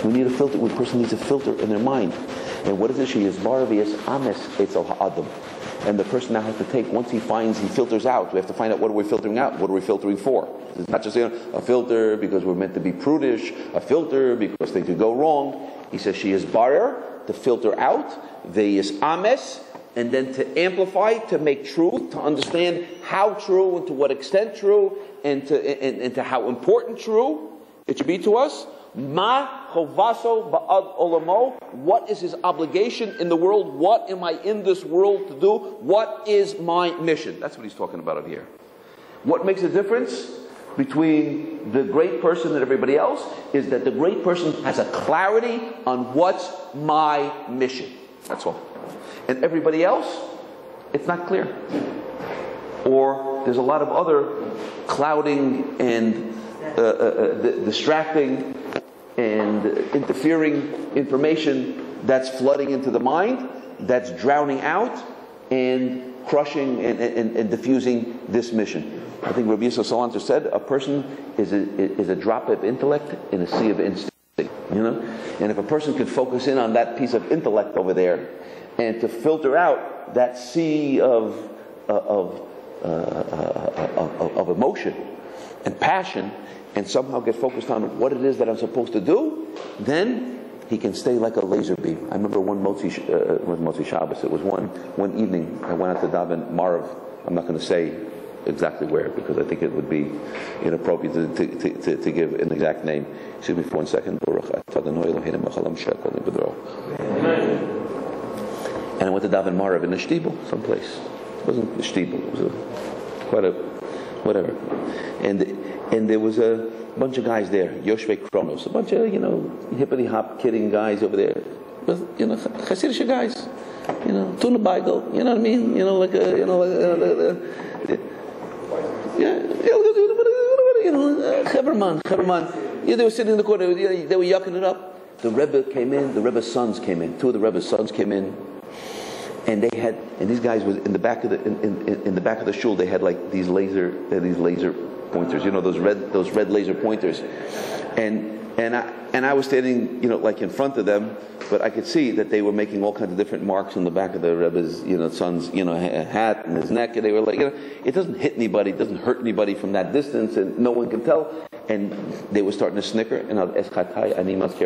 S1: We need a filter. One person needs a filter in their mind. And what is it? She is bara v'yes ames etzel ha'adam. And the person now has to take, once he filters out, we have to find out what are we filtering out, what are we filtering for. It's not just a filter because we're meant to be prudish, a filter because things could go wrong. He says she is barer, to filter out, v'yes ames, and then to amplify, to make truth, to understand how true and to what extent true, and to how important true it should be to us. Ma chovaso ba'ad olamo. What is his obligation in the world? What am I in this world to do? What is my mission? That's what he's talking about over here. What makes a difference between the great person and everybody else is that the great person has a clarity on what's my mission. That's all. And everybody else, it's not clear. Or there's a lot of other clouding and distracting and interfering information that's flooding into the mind, that's drowning out and crushing and diffusing this mission. I think Rabbi Yessod Salanter said a person is a drop of intellect in a sea of instinct. And if a person can focus in on that piece of intellect over there, and to filter out that sea of emotion and passion, and somehow get focused on what it is that I'm supposed to do, then he can stay like a laser beam. I remember one Motzi Shabbos, it was one evening, I went out to daven Marav. I'm not going to say exactly where, because I think it would be inappropriate to give an exact name. Excuse me for 1 second. And I went to daven Marav in a shtibel, someplace. It wasn't a shtibel, it was quite a whatever. And there was a bunch of guys there, Yoshvei Kronos, a bunch of, hippity hop kidding guys over there. Chassidish guys, Tuna Beigel, you know what I mean? Cheverman. They were sitting in the corner, they were yucking it up. The Rebbe came in, the Rebbe's sons came in, two of the Rebbe's sons came in. And these guys was in the back of the shul. They had like these laser pointers, those red laser pointers, and I was standing, like in front of them, but I could see that they were making all kinds of different marks on the back of the Rebbe's, son's, hat and his neck, and they were like, it doesn't hit anybody, it doesn't hurt anybody from that distance, and no one can tell. And they were starting to snicker, and I'll tell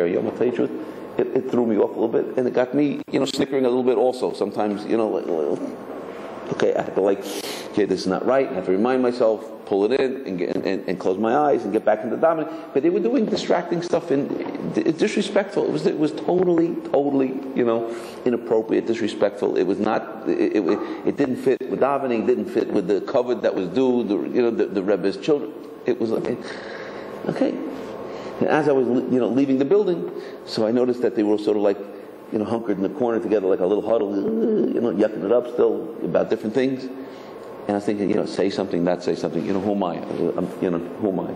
S1: you the truth, it threw me off a little bit, and it got me, snickering a little bit also. Sometimes, okay, I have to okay, this is not right. I have to remind myself, pull it in, and close my eyes, and get back into davening. But they were doing distracting stuff, and disrespectful. It was totally, inappropriate, disrespectful. It was not. It didn't fit with davening. Didn't fit with the covet that was due. The Rebbe's children. It was okay. And as I was, leaving the building, so I noticed that they were sort of hunkered in the corner together like a little huddle, yucking it up still about different things. And I was thinking, say something, not say something. Who am I? Who am I?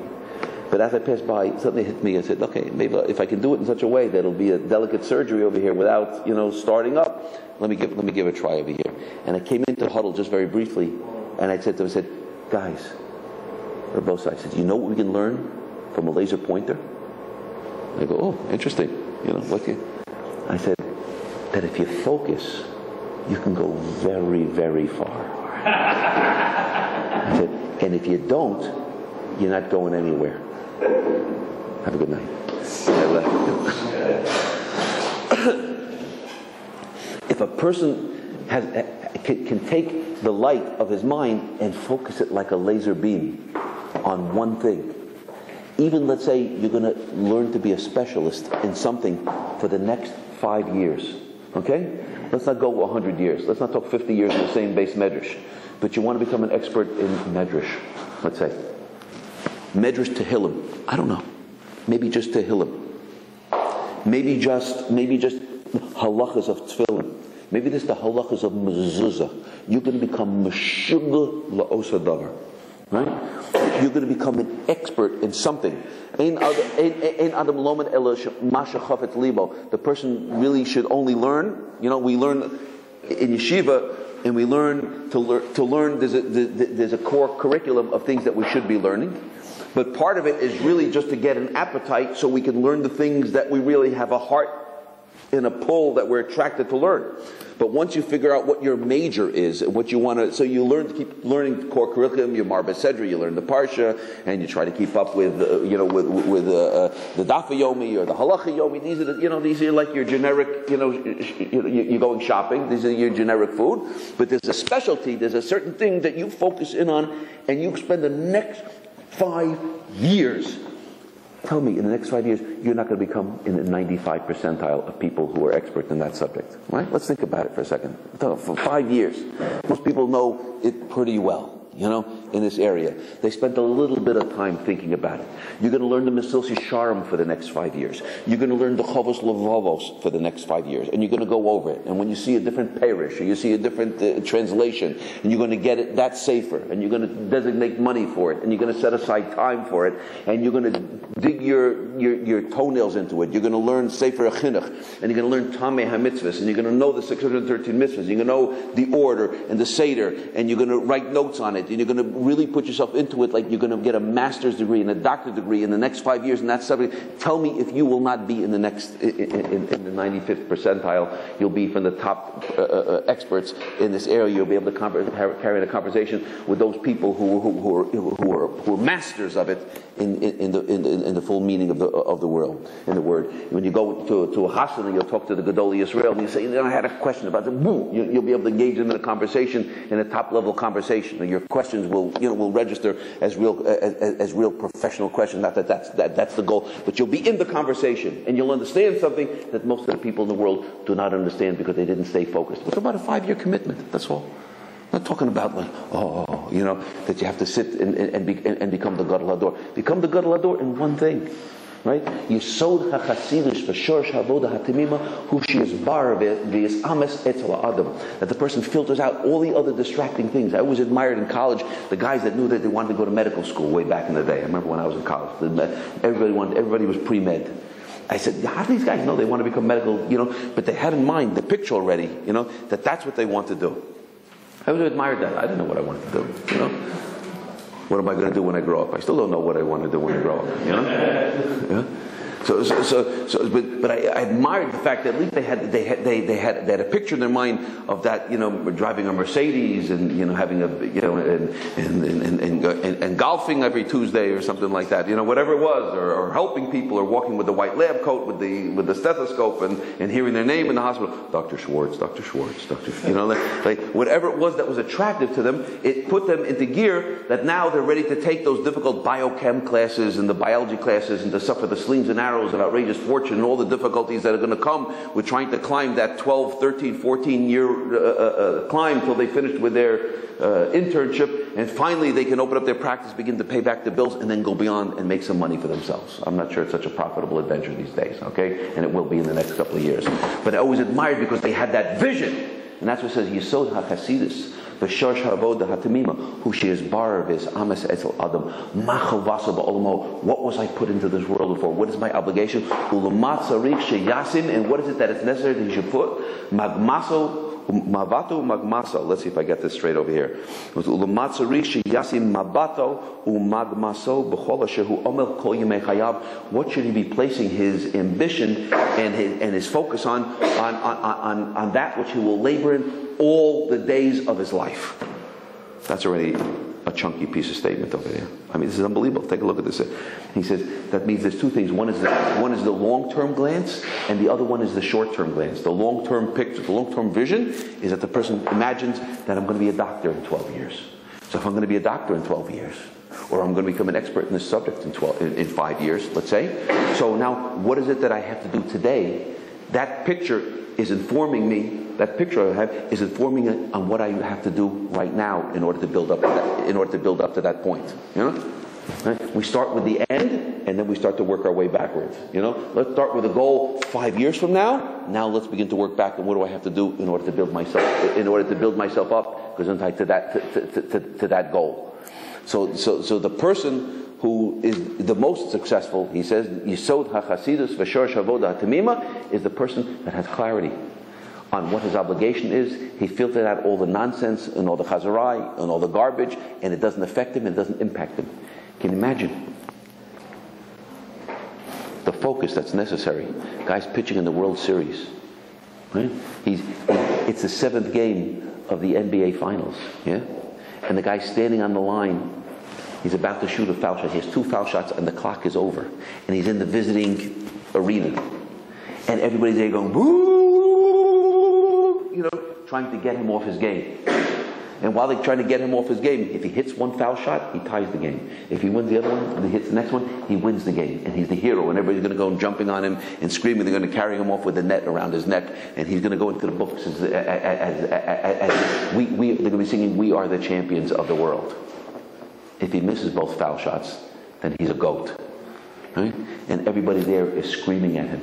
S1: But as I passed by, something hit me. I said, okay, maybe if I can do it in such a way that it'll be a delicate surgery over here without, starting up. Let me give it a try over here. And I came into the huddle just very briefly, and I said to them, guys, or both sides, I said, you know what we can learn from a laser pointer? They go, oh, interesting. I said, that if you focus, you can go very, very far. I said, and if you don't, you're not going anywhere. Have a good night. I left. If a person can take the light of his mind and focus it like a laser beam on one thing, even let's say you're going to learn to be a specialist in something for the next 5 years, okay? Let's not go 100 years. Let's not talk 50 years in the same base medrash. But you want to become an expert in medrash, let's say. Medrash Tehillim. I don't know. Maybe just Tehillim. Maybe just halachas of tefillin. Maybe this is the halachas of mezuzah. You're going to become meshuga la'osa davar. Right? You're going to become an expert in something. The person really should only learn. We learn in yeshiva, and we learn to learn. There's a core curriculum of things that we should be learning. But part of it is really just to get an appetite so we can learn the things that we really have a heart and a pull that we're attracted to learn. But once you figure out what your major is and what you want to, so you learn to keep learning the core curriculum. Your Marba Sedra, you learn the Parsha, and you try to keep up with the Dafa Yomi or the Halacha Yomi. These are like your generic. You're going shopping. These are your generic food. But there's a specialty. There's a certain thing that you focus in on, and you spend the next 5 years. Tell me, in the next 5 years, you're not going to become in the 95th percentile of people who are expert in that subject. Right? Let's think about it for a second. For 5 years, most people know it pretty well. In this area. They spent a little bit of time thinking about it. You're going to learn the Mesilsi Sharm for the next 5 years. You're going to learn the Chovos Levavos for the next 5 years. And you're going to go over it. And when you see a different parish, or you see a different translation, and you're going to get it that safer, and you're going to designate money for it, and you're going to set aside time for it, and you're going to dig your toenails into it. You're going to learn Sefer Chinuch, and you're going to learn Tamei HaMitzvahs, and you're going to know the 613 mitzvahs. You're going to know the order and the Seder, and you're going to write notes on it, and you're going to really put yourself into it like you're going to get a master's degree and a doctorate degree in the next 5 years in that subject. Tell me if you will not be in the next in the 95th percentile. You'll be from the top experts in this area. You'll be able to carry a conversation with those people who are masters of it in the full meaning of the world, in the word. When you go to a hospital, you'll talk to the Gadol Yisrael, and you say, I had a question about it. Boom, you'll be able to engage in a conversation, in a top level conversation. And your questions will register as real professional questions. Not that's the goal, but you'll be in the conversation, and you'll understand something that most of the people in the world do not understand because they didn't stay focused. It's about a 5-year commitment. That's all. I'm not talking about that you have to sit and become the Gadol Hador. Become the Gadol Hador in one thing, right? Yessod Hachassidut V, shoresh avoda Hatmima, who she is bar v'is ames etzel adam. That the person filters out all the other distracting things. I always admired in college the guys that knew that they wanted to go to medical school way back in the day. I remember when I was in college, everybody was pre-med. I said, how do these guys know they want to become medical? But they had in mind the picture already. That's what they want to do. I always admired that. I didn't know what I wanted to do. What am I going to do when I grow up? I still don't know what I want to do when I grow up. You know? Yeah? But I admired the fact that at least they had a picture in their mind of that, driving a Mercedes and having and golfing every Tuesday or something like that, whatever it was, or helping people, or walking with the white lab coat with the stethoscope and hearing their name in the hospital, Dr. Schwartz, Dr. Schwartz, like whatever it was that was attractive to them, it put them into gear that now they're ready to take those difficult biochem classes and the biology classes and to suffer the slings and arrows of outrageous fortune and all the difficulties that are going to come with trying to climb that 12, 13, 14-year climb till they finished with their internship, and finally they can open up their practice, begin to pay back the bills, and then go beyond and make some money for themselves. I'm not sure it's such a profitable adventure these days, okay? And it will be in the next couple of years. But I always admired because they had that vision. And that's what it says, Yessod Hachassidut V, avoda Hatmima, who she is baravis ames etzel adam machavasa ba'olamo. What was I put into this world for? What is my obligation? Ulamat sarich sheyasim, and what is it that it's necessary that you should put? Magmaso. Mavato magmaso. Let's see if I get this straight over here. What should he be placing his ambition and his focus on that which he will labor in all the days of his life? That's already a chunky piece of statement over there. I mean, this is unbelievable. Take a look at this. He says that means there's two things. One is the long-term glance, and the other one is the short-term glance. The long-term picture, the long-term vision is that the person imagines that I'm going to be a doctor in 12 years. So if I'm going to be a doctor in 12 years, or I'm going to become an expert in this subject in 5 years, let's say. So now, what is it that I have to do today? That picture is informing me. That picture I have is informing it on what I have to do right now in order to build up to that point. Right? We start with the end, and then we start to work our way backwards. Let's start with a goal 5 years from now. Now let's begin to work back. And what do I have to do in order to build myself up? Because I'm tied to that goal. So the person who is the most successful, he says, Yessod Hachassidut V, shoresh avoda Hatmima, is the person that has clarity on what his obligation is. He filtered out all the nonsense and all the chazarai and all the garbage, and it doesn't affect him, it doesn't impact him. Can you imagine the focus that's necessary? Guy's pitching in the World Series. Right? It's the 7th game of the NBA Finals. Yeah? And the guy's standing on the line. He's about to shoot a foul shot. He has 2 foul shots and the clock is over. And he's in the visiting arena. And everybody's there going, boo! Trying to get him off his game. And while they're trying to get him off his game, if he hits one foul shot, he ties the game. If he wins the other one, and he hits the next one, he wins the game. And he's the hero. And everybody's going to go and jumping on him and screaming. They're going to carry him off with a net around his neck. And he's going to go into the books as they're going to be singing, "We are the champions of the world." If he misses both foul shots, then he's a goat. Right? And everybody there is screaming at him.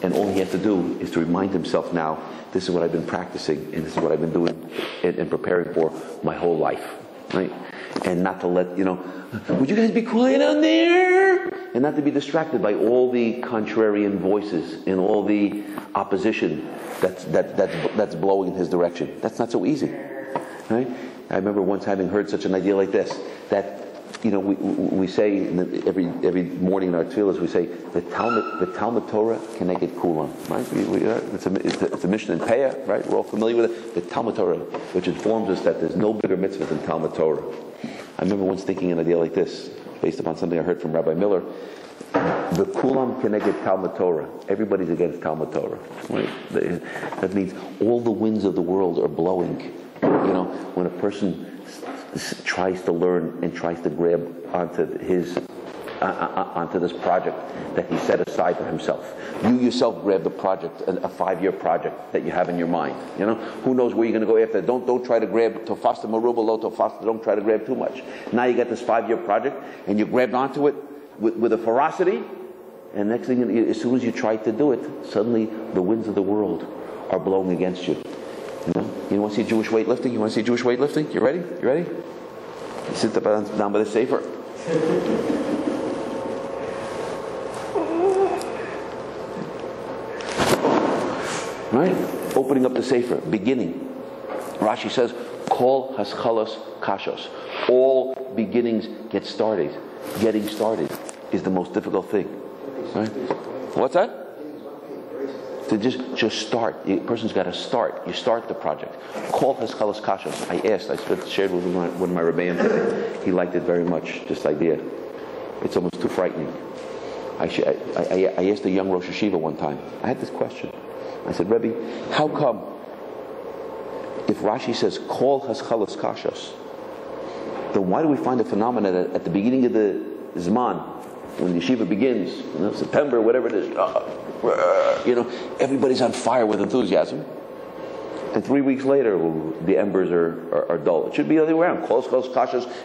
S1: And all he has to do is to remind himself now, this is what I've been practicing, and this is what I've been doing and preparing for my whole life. Right? And not to let, would you guys be quiet out there? And not to be distracted by all the contrarian voices and all the opposition that's blowing in his direction. That's not so easy. Right? I remember once having heard such an idea like this, that we say every morning in our tefillas, we say the Talmud Torah keneged kulam, right? It's a Mishnah in Peah, right? We're all familiar with it. The Talmud Torah, which informs us that there's no bigger mitzvah than Talmud Torah. I remember once thinking an idea like this, based upon something I heard from Rabbi Miller. The kulam keneged Talmud Torah. Everybody's against Talmud Torah, right? That means all the winds of the world are blowing. When a person tries to learn and tries to grab onto this project that he set aside for himself. You yourself grab the project, a 5-year project that you have in your mind. Who knows where you're going to go after. Don't try to grab tofasta maruba lo tofasta. Don't try to grab too much. Now you got this 5-year project and you grabbed onto it with a ferocity. And next thing, as soon as you try to do it, suddenly the winds of the world are blowing against you. You want to see Jewish weightlifting? You want to see Jewish weightlifting? You ready? You sit down by the sefer. Right? Opening up the sefer. Beginning. Rashi says, Kol haschalos kashos. All beginnings get started. Getting started is the most difficult thing. Right? What's that? To just start. A person's got to start. You start the project. Kol Haskalas Kashas. I shared with one of my Rebbeim. He liked it very much, this idea. It's almost too frightening. I asked a young Rosh Hashiva one time. I had this question. I said, Rebbe, how come if Rashi says Kol Haskalas Kashas, then why do we find a phenomenon that at the beginning of the Zman, when the yeshiva begins, September, whatever it is, everybody's on fire with enthusiasm, and 3 weeks later the embers are dull. It should be the other way around.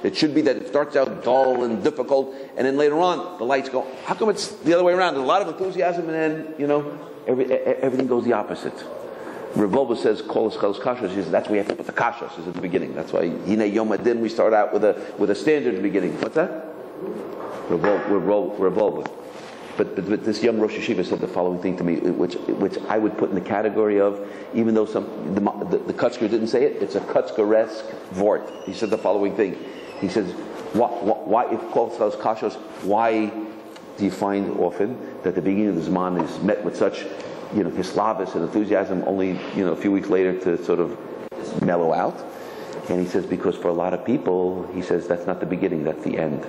S1: It should be that it starts out dull and difficult, and then later on the lights go. How come it's the other way around? There's a lot of enthusiasm, and then everything goes the opposite. Rabbi Label says Kol Haskalas Kashas. He says that's why we have to put the kashas is at the beginning. That's why Hine Yom Adin we start out with a standard at the beginning. What's that? Revolver. But this young Rosh Hashiva said the following thing to me, which I would put in the category of, even though the Kutzker didn't say it, it's a Kutzker-esque vort. He said the following thing. He says, why if Kol Haskalas Kashas, why do you find often that the beginning of the Zman is met with such hislavus and enthusiasm, only a few weeks later to sort of mellow out? And he says because for a lot of people, he says that's not the beginning, that's the end.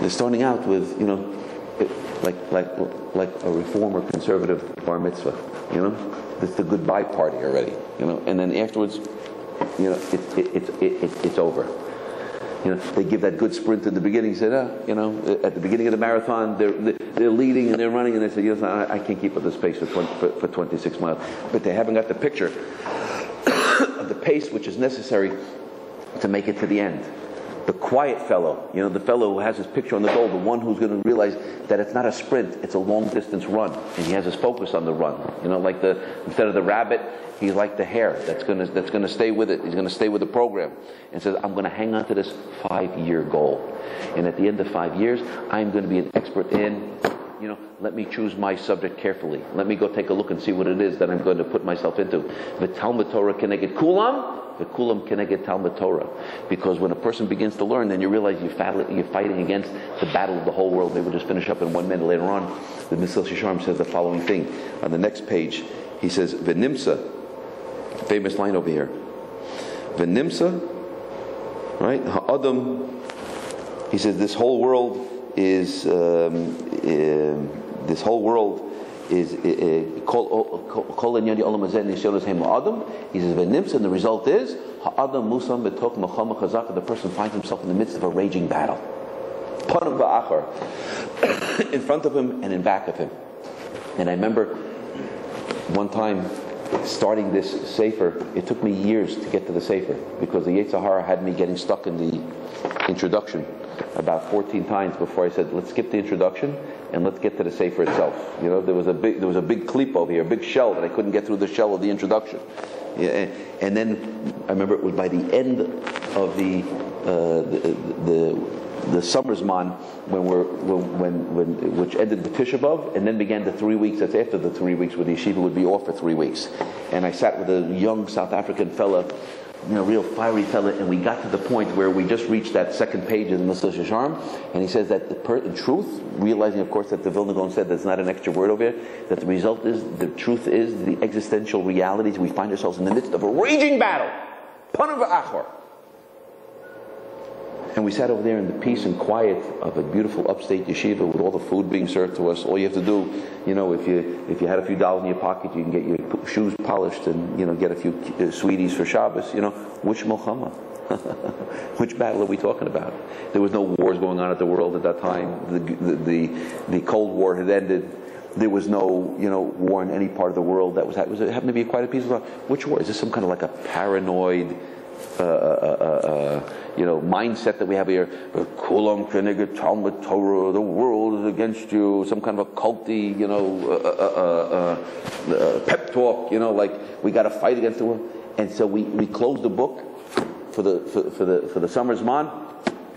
S1: They're starting out with like a reform or conservative bar mitzvah. It's the goodbye party already. And then afterwards, it's over. They give that good sprint in the beginning. Said, at the beginning of the marathon, they're leading and they're running, and they say, I can't keep up this pace for 26 miles. But they haven't got the picture of the pace which is necessary to make it to the end. The quiet fellow, the fellow who has his picture on the goal, the one who's going to realize that it's not a sprint, it's a long distance run, and he has his focus on the run. Like instead of the rabbit, he's like the hare that's going to stay with it. He's going to stay with the program, and says, I'm going to hang on to this 5-year goal, and at the end of 5 years, I'm going to be an expert in. Let me choose my subject carefully. Let me go take a look and see what it is that I'm going to put myself into. The Talmud Torah keneged kulam, the kulam keneged Talmud Torah. Because when a person begins to learn, then you realize you're fighting against the battle of the whole world. Maybe we'll just finish up in 1 minute later on. The Mesilas Yesharim says the following thing. On the next page, he says, V'nimsa, famous line over here. V'nimsa, right? Ha'adam, he says this whole world is kol inyani olam hazeh nisyonos heim ha'adam. He says v'nimsa, and the result is ha'adam musam betok machama chazaka. The person finds himself in the midst of a raging battle. Panam va'achar, in front of him and in back of him. And I remember one time starting this sefer, it took me years to get to the sefer because the Yetzer Hara had me getting stuck in the introduction about 14 times before I said, let's skip the introduction and let's get to the sefer itself. There was a big klip over here, a big shell, that I couldn't get through the shell of the introduction. Yeah, and then I remember it was by the end of the summer Zman which ended with Tisha B'Av, and then began the 3 weeks. That's after the 3 weeks where the yeshiva would be off for 3 weeks. And I sat with a young South African fella, real fiery fella, and we got to the point where we just reached that second page of the Mesilas Yesharim, and he says that the truth, realizing of course that the Vilna Gaon said there's not an extra word over here, that the result is, the truth is, the existential realities, we find ourselves in the midst of a raging battle. Panav v'achor. And we sat over there in the peace and quiet of a beautiful upstate yeshiva with all the food being served to us. All you have to do, if you had a few dollars in your pocket, you can get your shoes polished and, get a few sweeties for Shabbos. Which milchama? Which battle are we talking about? There was no wars going on at the world at that time. The Cold War had ended. There was no, war in any part of the world that it happened to be quite a piece of. Which war? Is this some kind of like a paranoid mindset that we have here? Kulam keneged Talmud Torah, the world is against you. Some kind of a culty, pep talk. Like we got to fight against the world. And so we closed the book for the summer Zman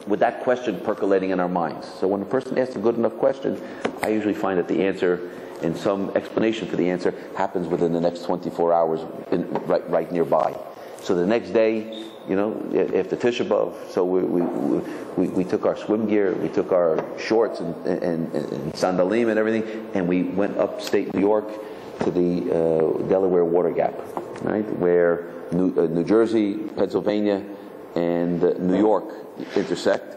S1: with that question percolating in our minds. So when a person asks a good enough question, I usually find that the answer and some explanation for the answer happens within the next 24 hours, right nearby. So the next day, after Tisha B'Av, so we took our swim gear, we took our shorts and sandalim and everything, and we went upstate New York to the Delaware Water Gap, right, where New Jersey, Pennsylvania, and New York intersect.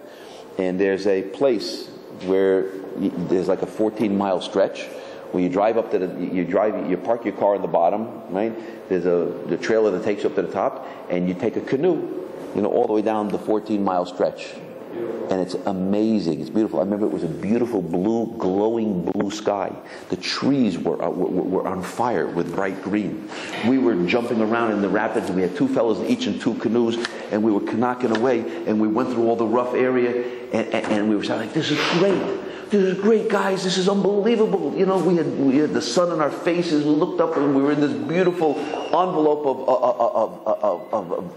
S1: And there's a place where there's like a 14-mile stretch where you drive up to you park your car in the bottom, right? There's the trailer that takes you up to the top, and you take a canoe, all the way down the 14-mile stretch. And it's amazing. It's beautiful. I remember it was a beautiful blue, glowing blue sky. The trees were on fire with bright green. We were jumping around in the rapids, and we had two fellows each in two canoes, and we were knocking away, and we went through all the rough area, and we were shouting, "This is great! This is great, guys! This is unbelievable!" We had the sun in our faces. We looked up, and we were in this beautiful envelope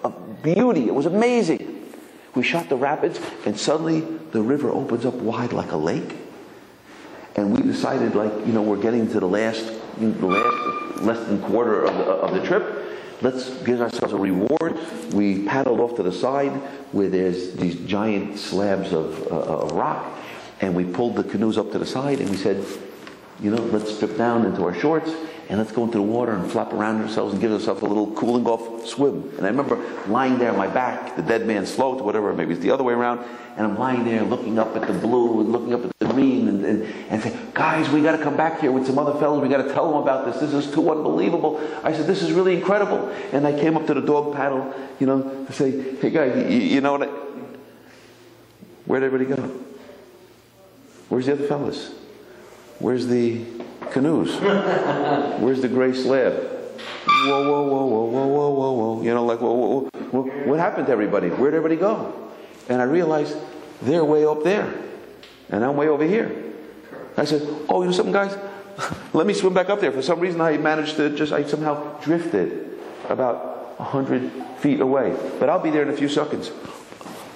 S1: of beauty. It was amazing. We shot the rapids, and suddenly the river opens up wide like a lake. And we decided, we're getting to the last less than quarter of the trip. Let's give ourselves a reward. We paddled off to the side where there's these giant slabs of rock, and we pulled the canoes up to the side, and we said, let's strip down into our shorts, and let's go into the water and flop around ourselves and give ourselves a little cooling off swim. And I remember lying there on my back, the dead man's float, whatever, maybe it's the other way around, and I'm lying there looking up at the blue and looking up at the green and saying, "Guys, we got to come back here with some other fellows. We got to tell them about this. This is too unbelievable." I said, "This is really incredible." And I came up to the dog paddle, to say, "Hey guys, you know what? Where'd everybody go? Where's the other fellas? Where's the canoes? Where's the gray slab? Whoa, whoa, whoa, whoa, whoa, whoa, whoa, whoa. Whoa. What happened to everybody? Where'd everybody go?" And I realized they're way up there, and I'm way over here. I said, "Oh, you know something, guys? Let me swim back up there." For some reason, I managed to I somehow drifted about 100 feet away. But I'll be there in a few seconds.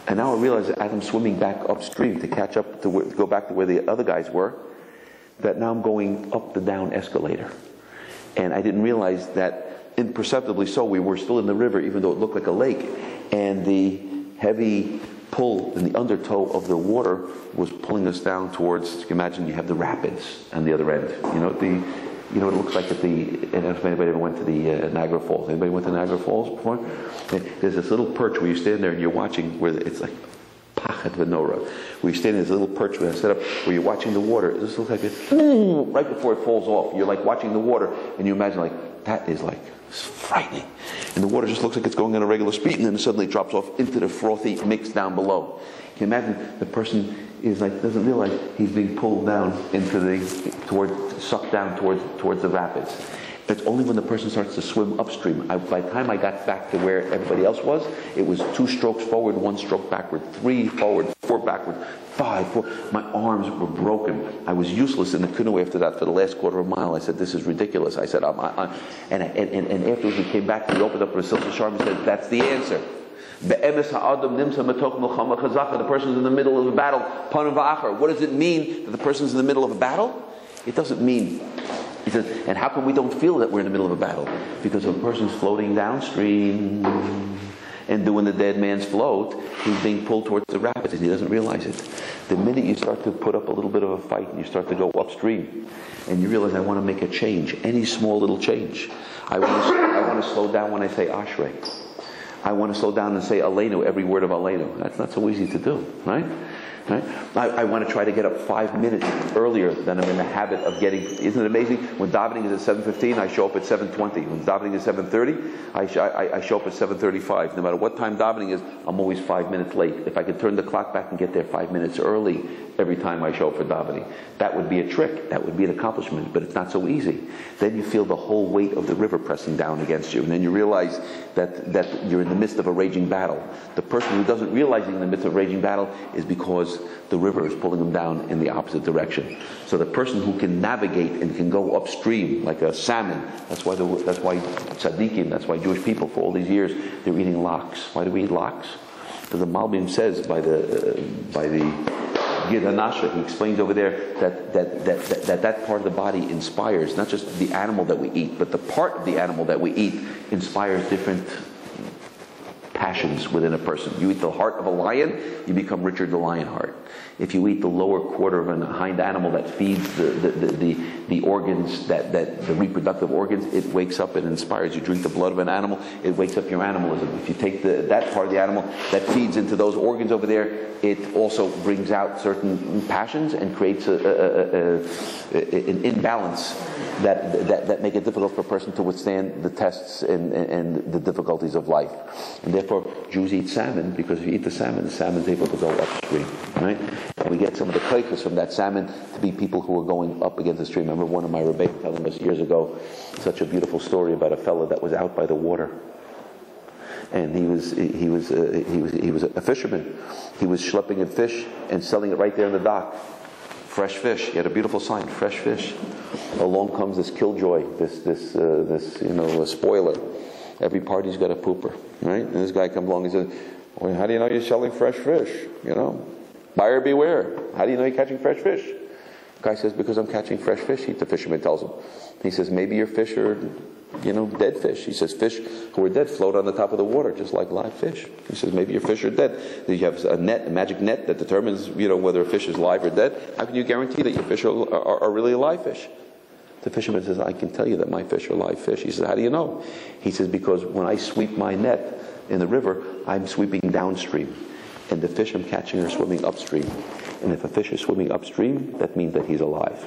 S1: And now I realize that as I'm swimming back upstream to catch up to go back to where the other guys were, that now I'm going up the down escalator. And I didn't realize that imperceptibly so, we were still in the river, even though it looked like a lake. And the heavy pull in the undertow of the water was pulling us down towards, you can imagine you have the rapids on the other end. It looks like at the, I don't know if anybody ever went to the Niagara Falls. Anybody went to Niagara Falls before? There's this little perch where you stand there and you're watching, where it's like pachat v'nora. Where you stand in this little perch where I set up, where you're watching the water. It just looks like it's right before it falls off. You're like watching the water, and you imagine that is frightening. And the water just looks like it's going at a regular speed, and then it suddenly drops off into the frothy mix down below. You can imagine the person is doesn't realize he's being pulled down sucked down towards the rapids. It's only when the person starts to swim upstream. By the time I got back to where everybody else was, it was 2 strokes forward, 1 stroke backward, 3 forward, 4 backward, 5, 4. My arms were broken. I was useless in the canoe after that for the last quarter of a mile. I said, "This is ridiculous." I said, and afterwards we came back, we opened up with a Silsa Sharm and said, "That's the answer. The person's in the middle of a battle. What does it mean that the person's in the middle of a battle? It doesn't mean." He says, and how come we don't feel that we're in the middle of a battle? Because if a person's floating downstream and doing the dead man's float, he's being pulled towards the rapids and he doesn't realize it. The minute you start to put up a little bit of a fight and you start to go upstream and you realize, I want to make a change, any small little change. I want to slow down when I say Ashrei. I want to slow down and say Aleinu, every word of Aleinu. That's not so easy to do, right? I want to try to get up 5 minutes earlier than I'm in the habit of getting. Isn't it amazing? When davening is at 7:15, I show up at 7:20. When davening is 7:30, I show up at 7:35. No matter what time davening is, I'm always 5 minutes late. If I could turn the clock back and get there 5 minutes early every time I show up for davening, that would be a trick. That would be an accomplishment. But it's not so easy. Then you feel the whole weight of the river pressing down against you, and then you realize that you're in the midst of a raging battle. The person who doesn't realize he's in the midst of a raging battle is because the river is pulling them down in the opposite direction. So the person who can navigate and can go upstream like a salmon, that's why tzaddikim, that's why Jewish people for all these years, they're eating lox. Why do we eat lox? Because the Malbim says by the Gid Hanasha, he explains over there that part of the body inspires not just the animal that we eat, but the part of the animal that we eat inspires different passions within a person. You eat the heart of a lion, you become Richard the Lionheart. If you eat the lower quarter of a hind animal that feeds the organs, the reproductive organs, it wakes up and inspires. You drink the blood of an animal, it wakes up your animalism. If you take that part of the animal that feeds into those organs over there, it also brings out certain passions and creates an imbalance that make it difficult for a person to withstand the tests and the difficulties of life. And therefore, Jews eat salmon, because if you eat the salmon's able to go upstream, right? And we get some of the koiches from that salmon to be people who are going up against the stream. I remember one of my rabbis telling us years ago such a beautiful story about a fellow that was out by the water. And he was a fisherman. He was schlepping in fish and selling it right there in the dock. Fresh fish. He had a beautiful sign, fresh fish. Along comes this killjoy, this a spoiler. Every party's got a pooper, right? And this guy comes along and says, "Well, how do you know you're selling fresh fish? Buyer beware. How do you know you're catching fresh fish?" The guy says, "Because I'm catching fresh fish," the fisherman tells him. He says, "Maybe your fish are, dead fish." He says, "Fish who are dead float on the top of the water, just like live fish." He says, "Maybe your fish are dead. You have a magic net that determines, whether a fish is live or dead. How can you guarantee that your fish are really a live fish?" The fisherman says, "I can tell you that my fish are live fish." He says, "How do you know?" He says, "Because when I sweep my net in the river, I'm sweeping downstream. And the fish I'm catching are swimming upstream. And if a fish is swimming upstream, that means that he's alive.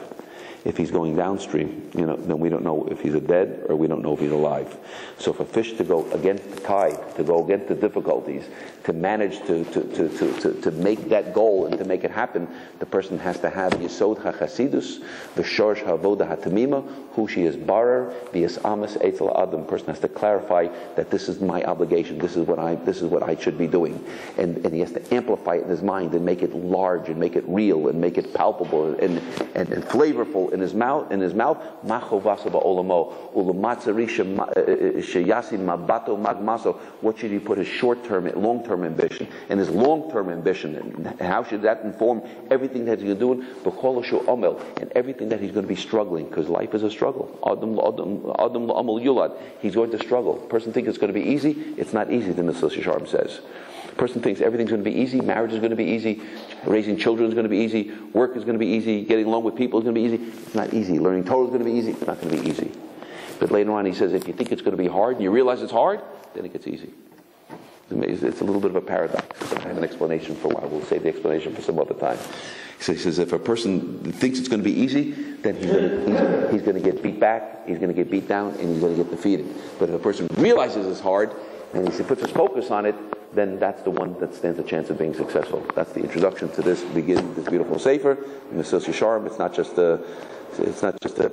S1: If he's going downstream, then we don't know if he's dead or we don't know if he's alive. So for a fish to go against the tide, to go against the difficulties, to manage to make that goal and to make it happen, the person has to have Yessod Hachassidut V, shoresh avoda Hatmima, who she is barer, v'es amas etzel adam. The person has to clarify that this is my obligation, this is what I should be doing, and he has to amplify it in his mind and make it large and make it real and make it palpable and flavorful in his mouth. What should he put his short-term, long-term ambition and his long-term ambition, and how should that inform everything that he's going to do, and everything that he's going to be struggling, because life is a struggle. He's going to struggle. Person thinks it's going to be easy. It's not easy, the Yessod Hachassidut says. Person thinks everything's going to be easy, marriage is going to be easy, raising children is going to be easy, work is going to be easy, getting along with people is going to be easy. It's not easy. Learning Torah is going to be easy. It's not going to be easy. But later on he says, if you think it's going to be hard and you realize it's hard, then it gets easy. It's a little bit of a paradox. I have an explanation for why. We'll save the explanation for some other time. So he says, if a person thinks it's going to be easy, then he's going to get beat back, he's going to get beat down, and he's going to get defeated. But if a person realizes it's hard, and he puts his focus on it, then that's the one that stands a chance of being successful. That's the introduction to this beginning, this beautiful sefer, Yessod Hachassidut. It's not just a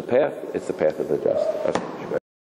S1: path. It's the path of the just.